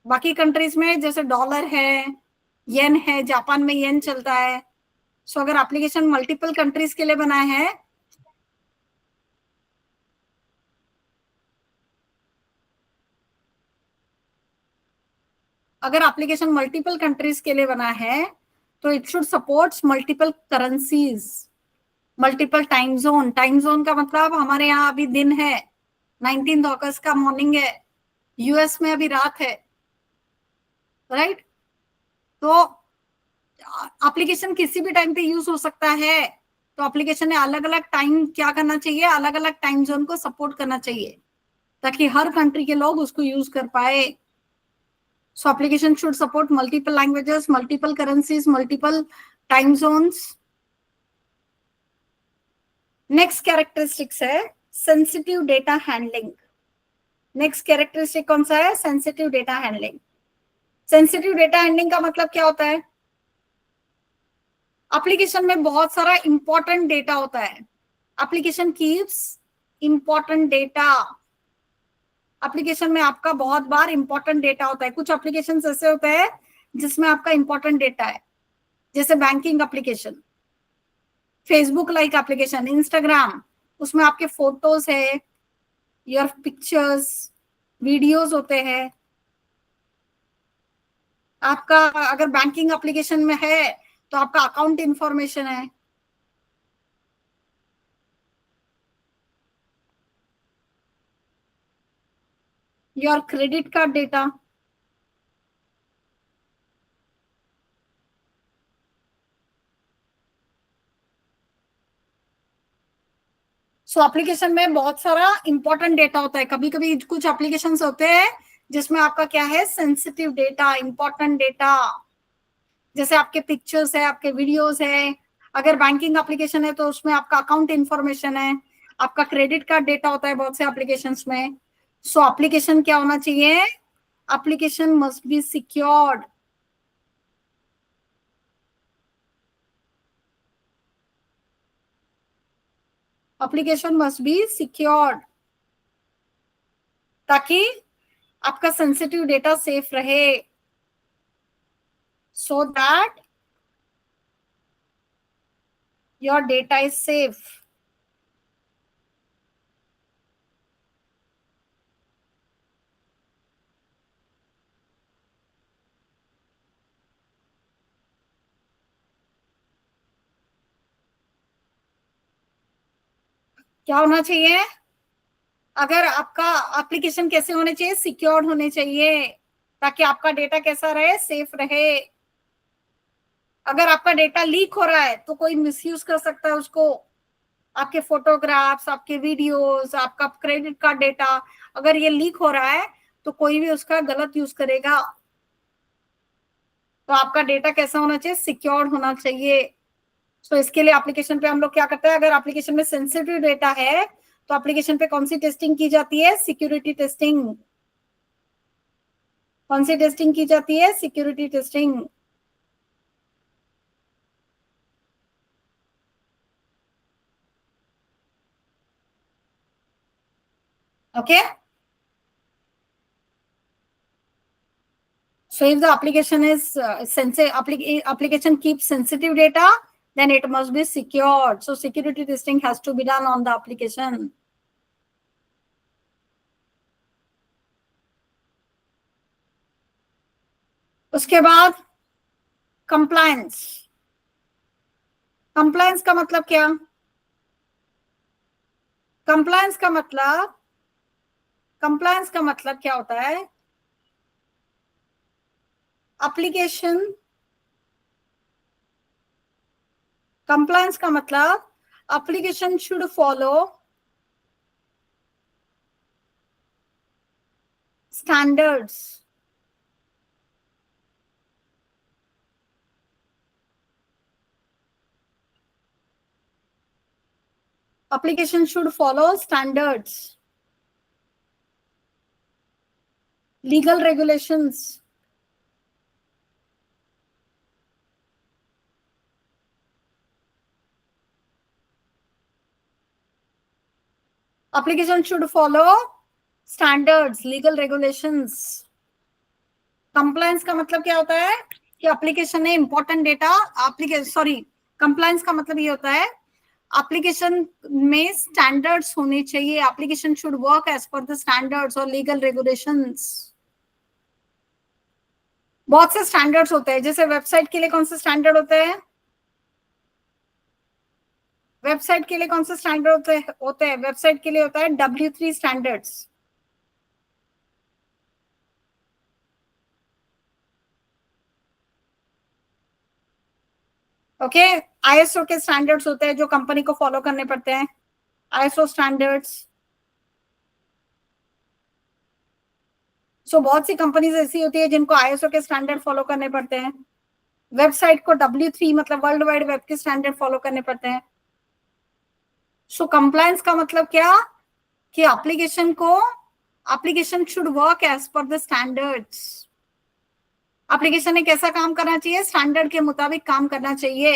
बाकी कंट्रीज में जैसे डॉलर है, येन है, जापान में येन चलता है। सो अगर एप्लीकेशन मल्टीपल कंट्रीज के लिए बना है, अगर एप्लीकेशन मल्टीपल कंट्रीज के लिए बना है तो it should supports multiple currencies, multiple time zone. Time zone का मतलब हमारे यहाँ अभी दिन है, 19 अगस्त का मॉर्निंग है, यूएस में अभी रात है, राइट? तो एप्लीकेशन किसी भी टाइम पे यूज हो सकता है, तो एप्लीकेशन ने अलग अलग टाइम क्या करना चाहिए, अलग अलग टाइम जोन को सपोर्ट करना चाहिए ताकि हर कंट्री के लोग उसको यूज कर पाए। So application should support multiple languages, multiple currencies, multiple time zones. Next characteristics है sensitive data handling. Next characteristic कौन सा है? Sensitive data handling. Sensitive data handling का मतलब क्या होता है? एप्लीकेशन में बहुत सारा इंपॉर्टेंट डेटा होता है। Application keeps important data. Application में आपका बहुत बार इंपॉर्टेंट डेटा होता है। कुछ एप्लीकेशन ऐसे होते हैं जिसमें आपका इंपॉर्टेंट डेटा है, जैसे banking application, Facebook like application, Instagram, उसमें आपके फोटोज है, योर पिक्चर्स, वीडियोस होते हैं। आपका अगर बैंकिंग एप्लीकेशन में है तो आपका अकाउंट इंफॉर्मेशन है, your credit card data. So application में बहुत सारा इंपॉर्टेंट डेटा होता है। कभी कभी कुछ एप्लीकेशंस होते हैं जिसमें आपका क्या है, सेंसिटिव डेटा, इंपॉर्टेंट डेटा, जैसे आपके पिक्चर्स है, आपके वीडियोस है। अगर बैंकिंग एप्लीकेशन है तो उसमें आपका अकाउंट इंफॉर्मेशन है, आपका क्रेडिट कार्ड डेटा होता है बहुत से एप्लीकेशंस में। सो एप्लीकेशन क्या होना चाहिए? Application must be secured. Application must be secured ताकि आपका सेंसिटिव डेटा सेफ रहे, so that your data is safe. क्या होना चाहिए? अगर आपका एप्लीकेशन कैसे होने चाहिए? सिक्योर्ड होने चाहिए ताकि आपका डेटा कैसा रहे, सेफ रहे। अगर आपका डेटा लीक हो रहा है तो कोई मिसयूज कर सकता है उसको। आपके फोटोग्राफ्स, आपके वीडियोस, आपका क्रेडिट कार्ड डेटा, अगर ये लीक हो रहा है तो कोई भी उसका गलत यूज करेगा। तो आपका डेटा कैसा होना चाहिए? सिक्योर्ड होना चाहिए। तो इसके लिए एप्लीकेशन पे हम लोग क्या करते हैं, अगर एप्लीकेशन में सेंसिटिव डेटा है तो एप्लीकेशन पे कौन सी टेस्टिंग की जाती है? Security testing. कौन सी टेस्टिंग की जाती है? Security testing. Okay. So if the application is application keeps sensitive data, then it must be secured. So security testing has to be done on the application. उसके बाद compliance. Compliance का मतलब क्या? Compliance का मतलब क्या होता है? एप्लीकेशन, कंप्लायंस का मतलब application should follow standards. Application should follow standards, legal regulations. Application should follow standards, legal regulations. Compliance का मतलब क्या होता है कि एप्लीकेशन ने इंपॉर्टेंट डेटा कंप्लायंस का मतलब ये होता है एप्लीकेशन में स्टैंडर्ड्स होने चाहिए। Application should work as per the standards और लीगल रेगुलेशंस। बहुत से स्टैंडर्ड्स होते हैं, जैसे वेबसाइट के लिए कौन से स्टैंडर्ड होते हैं? वेबसाइट के लिए कौन से स्टैंडर्ड होते हैं? वेबसाइट के लिए होता है W3 स्टैंडर्ड्स। ओके, आईएसओ के स्टैंडर्ड्स होते हैं जो कंपनी को फॉलो करने पड़ते हैं, आईएसओ स्टैंडर्ड्स। सो बहुत सी कंपनीज ऐसी होती है जिनको आईएसओ के स्टैंडर्ड फॉलो करने पड़ते हैं। वेबसाइट को W3 मतलब वर्ल्ड वाइड वेब के स्टैंडर्ड फॉलो करने पड़ते हैं। सो कंप्लायंस का मतलब क्या कि application should work as per the standards. Application ने कैसा काम करना चाहिए? स्टैंडर्ड के मुताबिक काम करना चाहिए।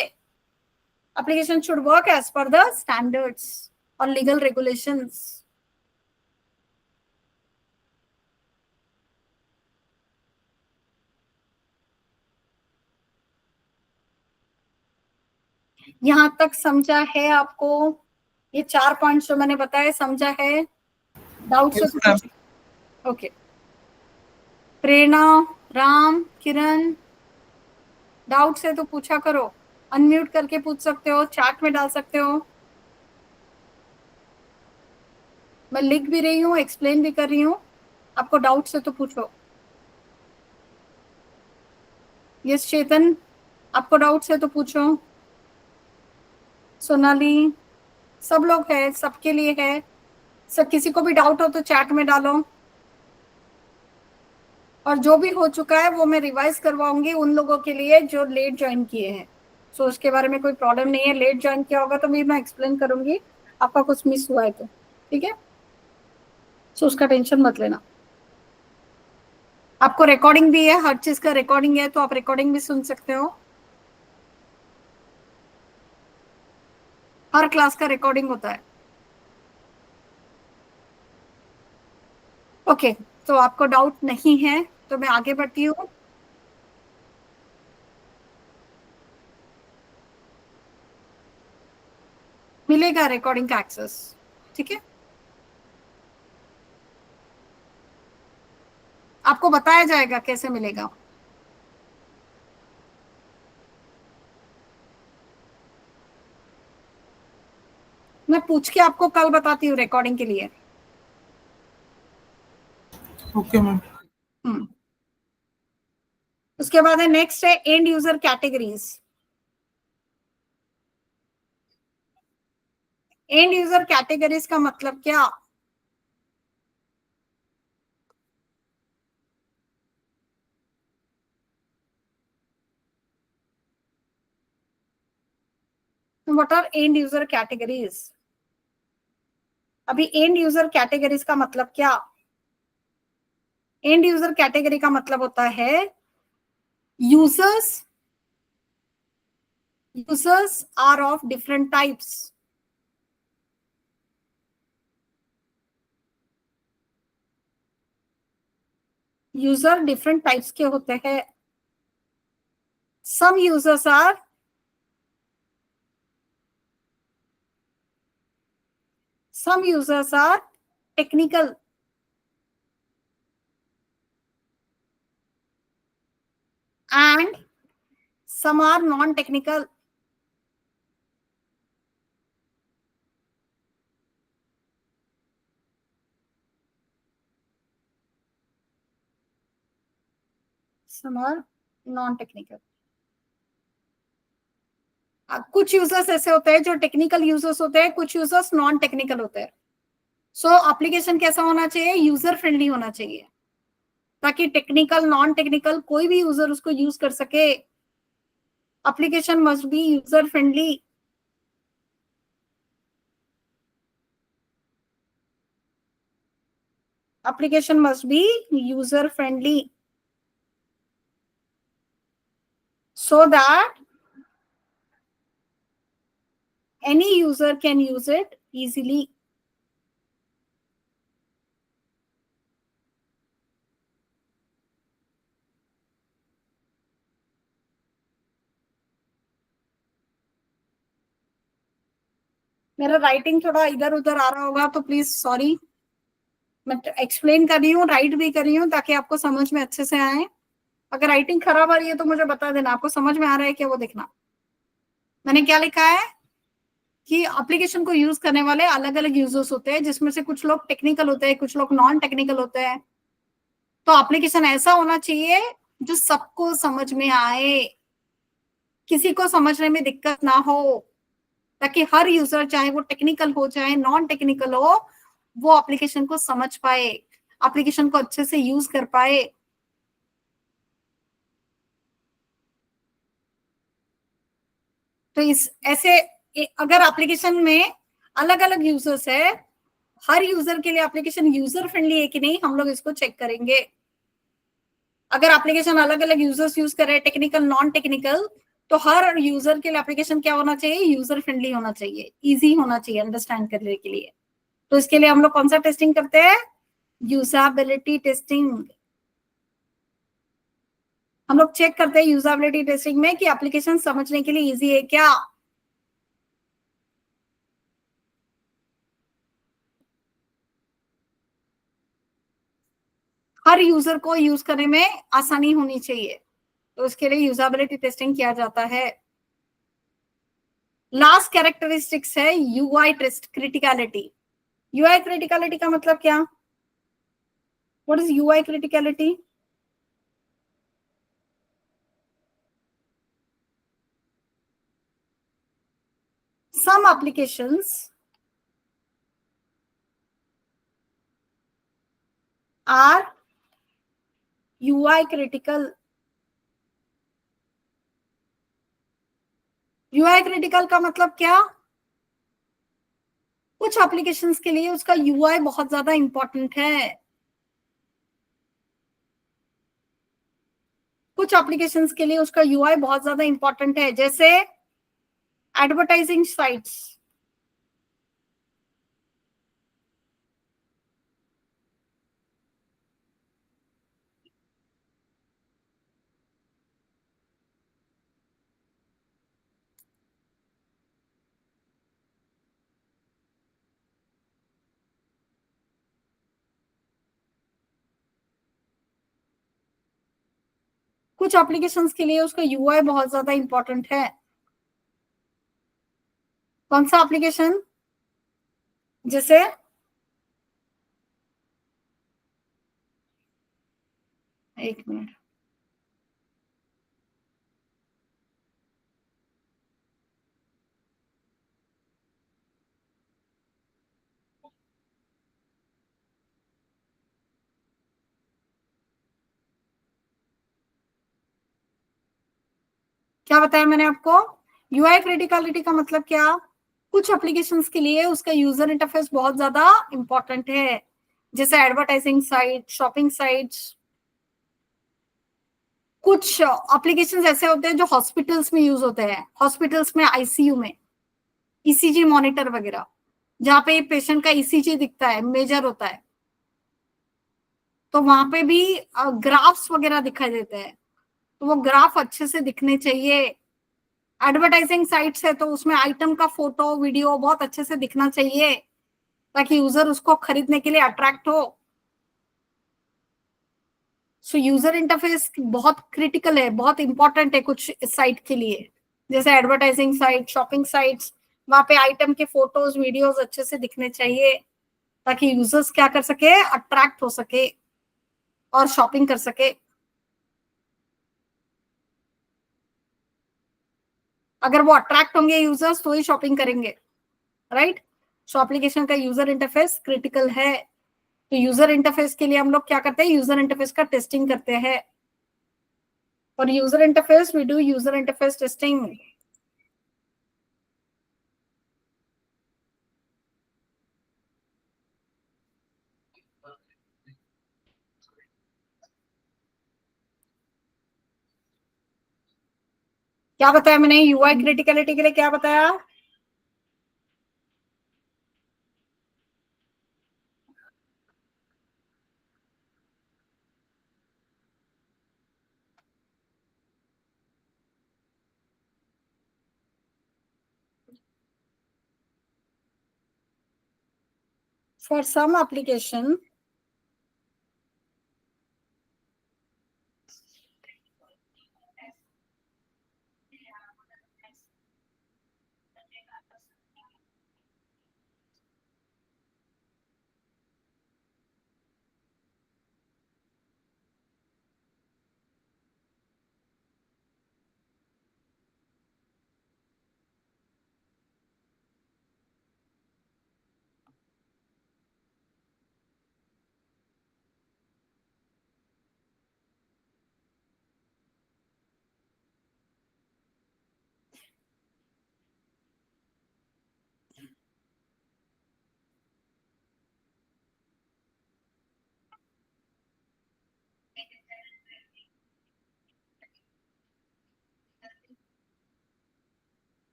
Application should work as per the standards और लीगल रेगुलेशंस। यहां तक समझा है आपको? ये 4 पॉइंट्स जो मैंने बताए समझा है? डाउट Yes, से ma'am. ओके। प्रेरणा, राम, किरण, डाउट से तो पूछा करो। अनम्यूट करके पूछ सकते हो, चैट में डाल सकते हो। मैं लिख भी रही हूँ, एक्सप्लेन भी कर रही हूँ। आपको डाउट से तो पूछो। यस चेतन, आपको डाउट से तो पूछो। सोनाली, सब लोग है, सबके लिए है। सब किसी को भी डाउट हो तो चैट में डालो। और जो भी हो चुका है वो मैं रिवाइज करवाऊंगी उन लोगों के लिए जो लेट ज्वाइन किए हैं। सो उसके बारे में कोई प्रॉब्लम नहीं है। लेट ज्वाइन किया होगा तो भी मैं एक्सप्लेन करूंगी, आपका कुछ मिस हुआ है तो। ठीक है, सो उसका टेंशन मत लेना। आपको रिकॉर्डिंग भी है, हर चीज का रिकॉर्डिंग है, तो आप रिकॉर्डिंग भी सुन सकते हो। हर क्लास का रिकॉर्डिंग होता है। ओके, तो आपको डाउट नहीं है तो मैं आगे बढ़ती हूँ। मिलेगा रिकॉर्डिंग का एक्सेस, ठीक है। आपको बताया जाएगा कैसे मिलेगा। मैं पूछ के आपको कल बताती हूँ रिकॉर्डिंग के लिए। Okay, ma'am. उसके बाद है नेक्स्ट है end user categories. End user categories का मतलब क्या? What are end user categories? अभी एंड यूजर कैटेगरीज का मतलब क्या? एंड यूजर कैटेगरी का मतलब होता है users are of different types. User different types के होते हैं। Some users are technical. and some are non-technical. Some are non-technical. कुछ यूजर्स ऐसे होते हैं जो टेक्निकल यूजर्स होते हैं, कुछ यूजर्स नॉन टेक्निकल होते हैं. सो एप्लीकेशन कैसा होना चाहिए? यूजर फ्रेंडली होना चाहिए, ताकि टेक्निकल नॉन टेक्निकल कोई भी यूजर उसको यूज कर सके. Application must be user friendly. Application must be user friendly so that any user can use it easily. मेरा राइटिंग थोड़ा इधर उधर आ रहा होगा तो प्लीज सॉरी. मैं एक्सप्लेन कर रही हूँ, राइट भी कर रही हूँ, ताकि आपको समझ में अच्छे से आए. अगर राइटिंग खराब आ रही है तो मुझे बता देना. आपको समझ में आ रहा है क्या वो देखना. मैंने क्या लिखा है कि एप्लीकेशन को यूज करने वाले अलग अलग यूजर्स होते हैं, जिसमें से कुछ लोग टेक्निकल होते हैं, कुछ लोग नॉन टेक्निकल होते हैं. तो एप्लीकेशन ऐसा होना चाहिए जो सबको समझ में आए, किसी को समझने में दिक्कत ना हो, ताकि हर यूजर, चाहे वो टेक्निकल हो चाहे नॉन टेक्निकल हो, वो एप्लीकेशन को समझ पाए, एप्लीकेशन को अच्छे से यूज कर पाए. तो इस ऐसे अगर एप्लीकेशन में अलग अलग यूजर्स है, हर यूजर के लिए एप्लीकेशन यूजर फ्रेंडली है कि नहीं, हम लोग इसको चेक करेंगे. अगर एप्लीकेशन अलग अलग यूजर्स यूज कर रहे हैं, टेक्निकल नॉन टेक्निकल, तो हर यूजर के लिए एप्लीकेशन क्या होना चाहिए? यूजर फ्रेंडली होना चाहिए, इजी होना चाहिए अंडरस्टैंड करने के लिए. तो इसके लिए हम लोग कौन सा टेस्टिंग करते हैं? Usability testing. हम लोग चेक करते हैं यूजेबिलिटी टेस्टिंग में कि एप्लीकेशन समझने के लिए इजी है क्या. हर यूजर को यूज करने में आसानी होनी चाहिए, तो इसके लिए यूजेबिलिटी टेस्टिंग किया जाता है. लास्ट कैरेक्टरिस्टिक्स है UI test criticality. UI criticality का मतलब क्या? What is UI criticality? some applications are UI critical. UI critical का मतलब क्या? कुछ एप्लीकेशंस के लिए उसका UI बहुत ज्यादा इंपॉर्टेंट है, कुछ एप्लीकेशंस के लिए उसका UI बहुत ज्यादा इंपॉर्टेंट है. जैसे एडवर्टाइजिंग साइट्स. कुछ एप्लीकेशंस के लिए उसका UI बहुत ज्यादा इंपॉर्टेंट है. कौन सा एप्लीकेशन? जैसे एक मिनट, क्या बताया मैंने आपको? यूआई क्रिटिकलिटी का मतलब क्या? कुछ एप्लीकेशंस के लिए उसका यूजर इंटरफेस बहुत ज्यादा इंपॉर्टेंट है, जैसे एडवर्टाइजिंग साइट, शॉपिंग साइट्स. कुछ एप्लीकेशंस ऐसे होते हैं जो हॉस्पिटल्स में यूज होते हैं, हॉस्पिटल्स में आईसीयू में ईसीजी मॉनिटर वगैरह, जहाँ पे पेशेंट का ईसीजी दिखता है, मेजर होता है, तो वहां पे भी ग्राफ्स वगैरह दिखाई देते हैं, तो वो ग्राफ अच्छे से दिखने चाहिए. एडवर्टाइजिंग साइट्स है तो उसमें आइटम का फोटो वीडियो बहुत अच्छे से दिखना चाहिए, ताकि यूजर उसको खरीदने के लिए अट्रैक्ट हो. सो यूजर इंटरफेस बहुत क्रिटिकल है, बहुत इंपॉर्टेंट है कुछ साइट के लिए, जैसे एडवर्टाइजिंग साइट, शॉपिंग साइट्स। वहां पे आइटम के फोटोज वीडियोस अच्छे से दिखने चाहिए ताकि यूजर्स क्या कर सके, अट्रैक्ट हो सके और शॉपिंग कर सके। अगर वो अट्रैक्ट होंगे यूजर्स तो ही शॉपिंग करेंगे, राइट। सो एप्लीकेशन का यूजर इंटरफेस क्रिटिकल है। तो यूजर इंटरफेस के लिए हम लोग क्या करते हैं, यूजर इंटरफेस का टेस्टिंग करते हैं। और user interface, we do user interface testing. क्या बताया मैंने यूआई क्रिटिकलिटी के लिए, क्या बताया? For some application,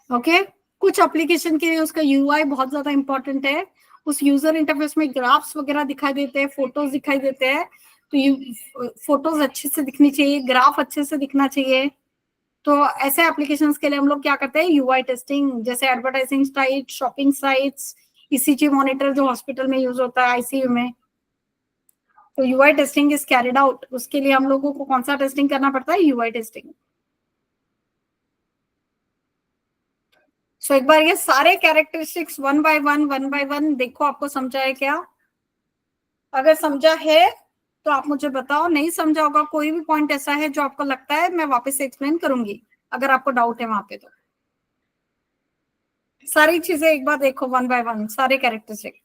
ओके कुछ एप्लीकेशन के लिए उसका यूआई बहुत ज्यादा इंपॉर्टेंट है। उस यूजर इंटरफेस में ग्राफ्स वगैरह दिखाई देते हैं, फोटोज दिखाई देते हैं। तो फोटोज अच्छे से दिखनी चाहिए, ग्राफ अच्छे से दिखना चाहिए। तो ऐसे एप्लीकेशंस के लिए हम लोग क्या करते हैं, यूआई टेस्टिंग। जैसे advertising site, shopping sites, ECG monitor जो हॉस्पिटल में यूज होता है, आईसीयू में। तो UI testing is carried out. उसके लिए हम लोगों को कौन सा टेस्टिंग करना पड़ता है, यूआई टेस्टिंग। सो एक बार ये सारे कैरेक्टरिस्टिक्स वन बाय वन देखो, आपको समझा है क्या? अगर समझा है तो आप मुझे बताओ, नहीं समझा होगा कोई भी पॉइंट ऐसा है जो आपको लगता है, मैं वापस से एक्सप्लेन करूंगी अगर आपको डाउट है वहां पे। तो सारी चीजें एक बार देखो वन बाय वन, सारे characteristic.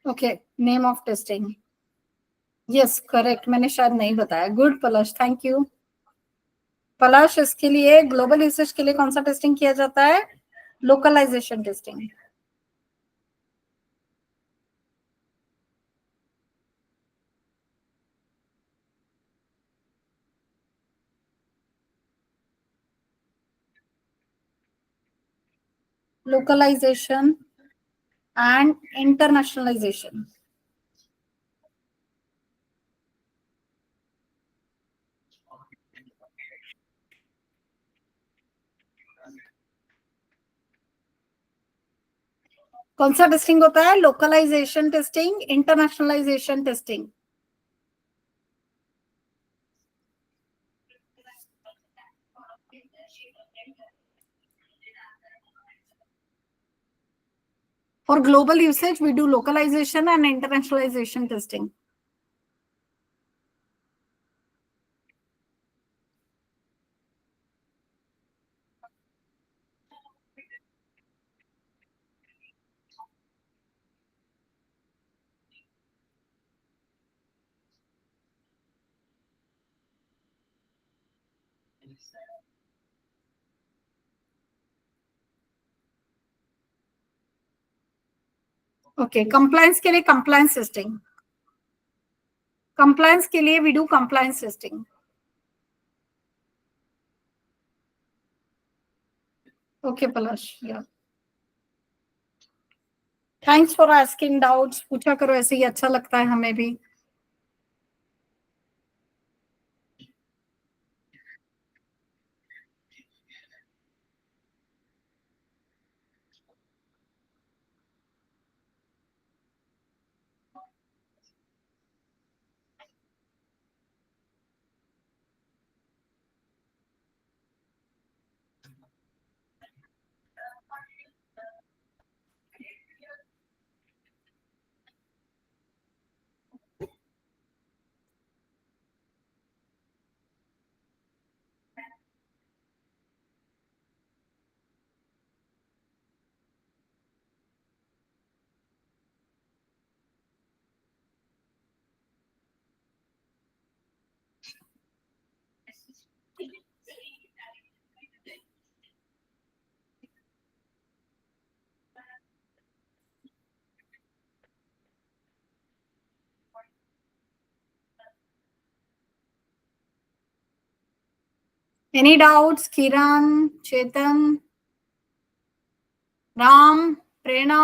Okay, name of testing, yes correct, मैंने शायद नहीं बताया। Good Palash, thank you. Palash, इसके लिए ग्लोबल यूसेज के लिए कौन सा टेस्टिंग किया जाता है, localization testing. localization and internationalization. कौन सा टेस्टिंग होता है? Localization testing, internationalization testing. For global usage, we do localization and internationalization testing. Okay, compliance के लिए compliance testing. Compliance के लिए we do compliance testing. Okay, Palash, yeah. Thanks for asking doubts. पूछा करो, ऐसे ही अच्छा लगता है हमें भी. Any doubts? Kiran, Chetan, Ram, प्रेरणा,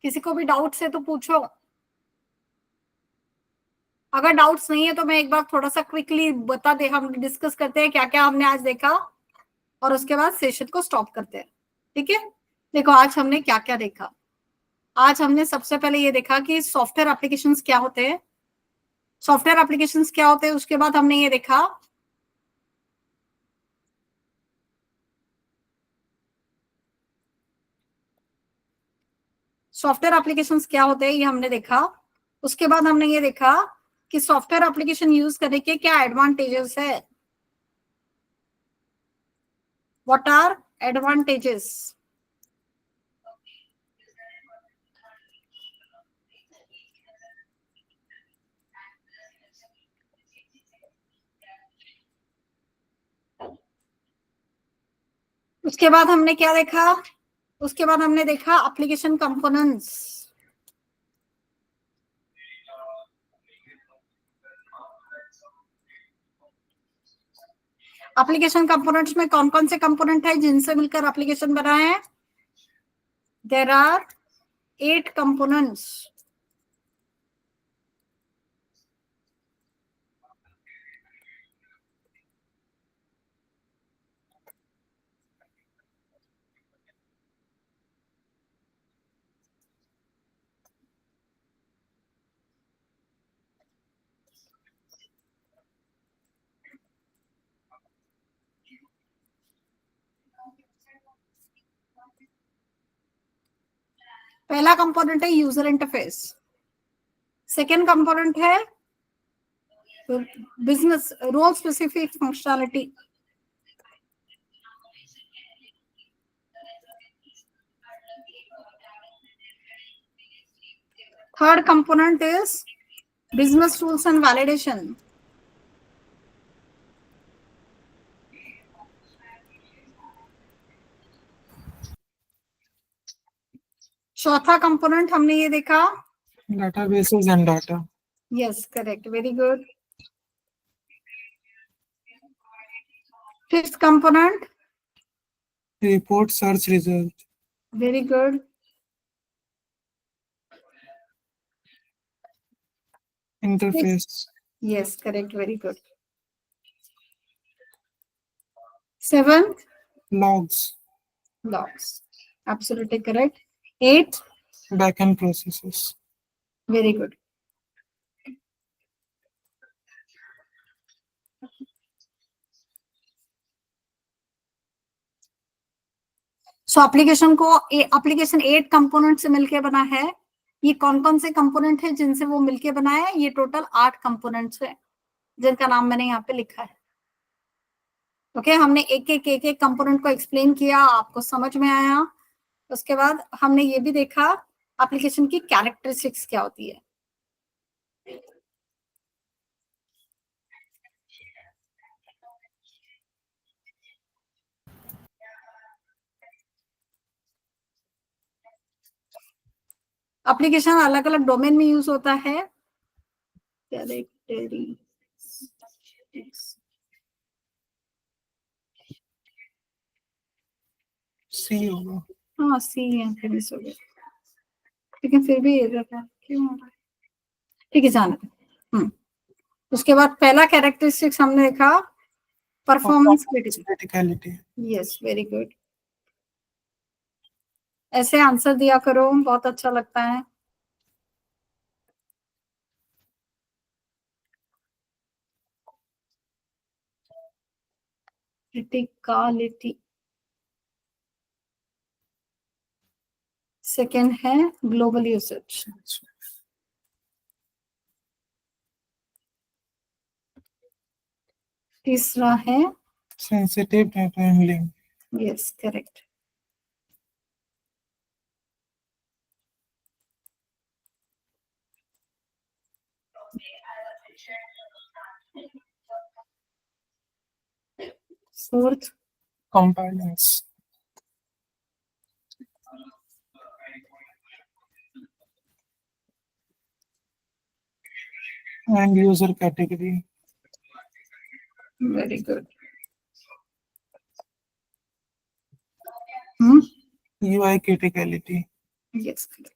किसी को भी डाउट्स है तो पूछो. अगर डाउट्स नहीं है तो मैं एक बार थोड़ा सा क्विकली बता दे, हम डिस्कस करते हैं क्या क्या हमने आज देखा और उसके बाद सेशन को स्टॉप करते हैं. ठीक है, देखो आज हमने क्या क्या देखा. आज हमने सबसे पहले ये देखा कि सॉफ्टवेयर एप्लीकेशंस क्या होते हैं. सॉफ्टवेयर एप्लीकेशंस क्या होते हैं, उसके बाद हमने ये देखा सॉफ्टवेयर एप्लीकेशंस क्या होते हैं, ये हमने देखा. उसके बाद हमने ये देखा कि सॉफ्टवेयर एप्लीकेशन यूज करने के क्या एडवांटेजेस है. What are advantages. उसके बाद हमने क्या देखा, उसके बाद हमने देखा एप्लीकेशन कंपोनेंट्स. एप्लीकेशन कंपोनेंट्स में कौन कौन से कंपोनेंट है जिनसे मिलकर एप्लीकेशन बना है. There are 8 components. पहला कंपोनेंट है यूजर इंटरफेस. सेकेंड कंपोनेंट है business role specific functionality. Third component is business rules and validation. चौथा कंपोनेंट हमने ये देखा databases and data. Yes correct, very good. Fifth component Report search result. Very good. Interface. Yes, correct. Very good. Seventh, Logs. logs. Absolutely correct. 8. Backend processes. Very good. So application 8 component से मिलके बना है। ये कौन कौन से component है जिनसे वो मिलके बना है? ये टोटल 8 कंपोनेंट्स है जिनका नाम मैंने यहाँ पे लिखा है। ओके, हमने एक एक कंपोनेंट को एक्सप्लेन किया, आपको समझ में आया। उसके बाद हमने ये भी देखा एप्लीकेशन की कैरेक्टरिस्टिक्स क्या होती है। एप्लीकेशन अलग अलग डोमेन में यूज होता है। सी होगा। हाँ सी है, फिर मिस हो गया, लेकिन फिर भी एरर है, क्यों हो रहा है? ठीक है, जाने दो। उसके बाद पहला कैरेक्टरिस्टिक्स हमने देखा performance Criticality. Yes, very good. ऐसे आंसर दिया करो, बहुत अच्छा लगता है। क्रिटिकलिटी। सेकेंड है ग्लोबल यूसेज। तीसरा है Sensitive data handling. Yes, correct. Fourth Compliance. And user category. Very good. UI criticality. Yes, correct.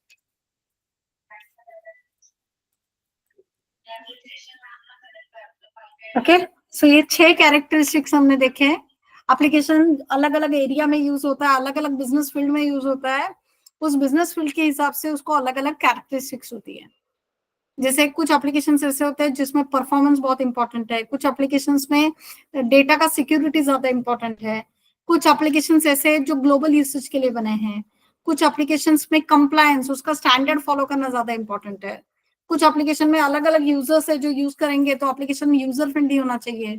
Okay, so ये 6 कैरेक्टरिस्टिक्स हमने देखे हैं। एप्लीकेशन अलग अलग एरिया में यूज होता है, अलग अलग बिजनेस फील्ड में यूज होता है। उस बिजनेस फील्ड के हिसाब से उसको अलग अलग कैरेक्टरिस्टिक्स होती है। जैसे कुछ एप्लीकेशन ऐसे होते हैं जिसमें परफॉर्मेंस बहुत इंपॉर्टेंट है, कुछ एप्लीकेशन में डेटा का सिक्योरिटी ज्यादा इंपॉर्टेंट है, कुछ एप्लीकेशन ऐसे जो ग्लोबल यूसेज के लिए बने हैं, कुछ एप्लीकेशन में कंप्लायंस, उसका स्टैंडर्ड फॉलो करना ज्यादा इंपॉर्टेंट है, कुछ एप्लीकेशन में अलग अलग यूजर्स है जो यूज करेंगे तो एप्लीकेशन यूजर फ्रेंडली होना चाहिए।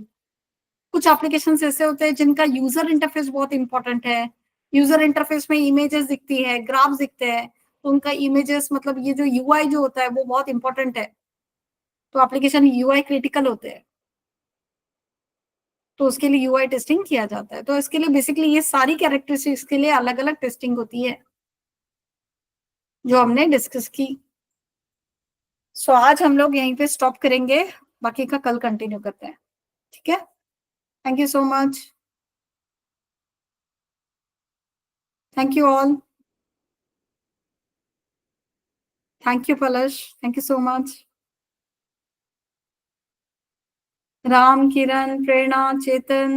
कुछ एप्लीकेशन ऐसे होते हैं जिनका यूजर इंटरफेस बहुत इंपॉर्टेंट है, यूजर इंटरफेस में इमेजेस दिखती है, ग्राफ्स दिखते हैं, तो उनका इमेजेस मतलब ये जो यूआई जो होता है वो बहुत इंपॉर्टेंट है, तो एप्लीकेशन यूआई क्रिटिकल होते हैं, तो उसके लिए यूआई टेस्टिंग किया जाता है। तो इसके लिए बेसिकली ये सारी कैरेक्टरिस्टिक्स के लिए अलग अलग टेस्टिंग होती है जो हमने डिस्कस की। सो आज हम लोग यहीं पे स्टॉप करेंगे, बाकी का कल कंटिन्यू करते हैं, ठीक है? Thank you so much, thank you all, thank you Palash, thank you so much. Ram, Kiran, Prerna, Chetan,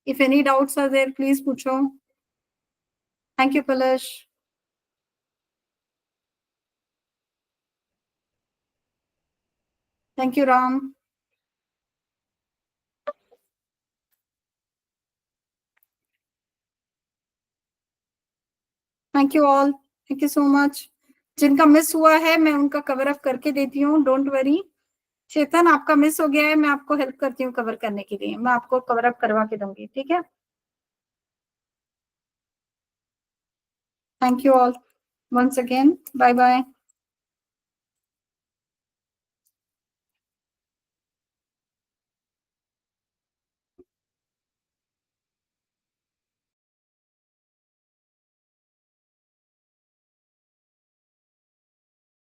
if any doubts are there please पूछो। Thank you Palash, thank you Ram. Thank you all, thank you so much. जिनका miss हुआ है मैं उनका cover up करके देती हूँ, don't worry. चेतन, आपका मिस हो गया है, मैं आपको हेल्प करती हूँ कवर करने के लिए, मैं आपको कवर अप करवा के दूंगी, ठीक है? Thank you all once again, bye bye.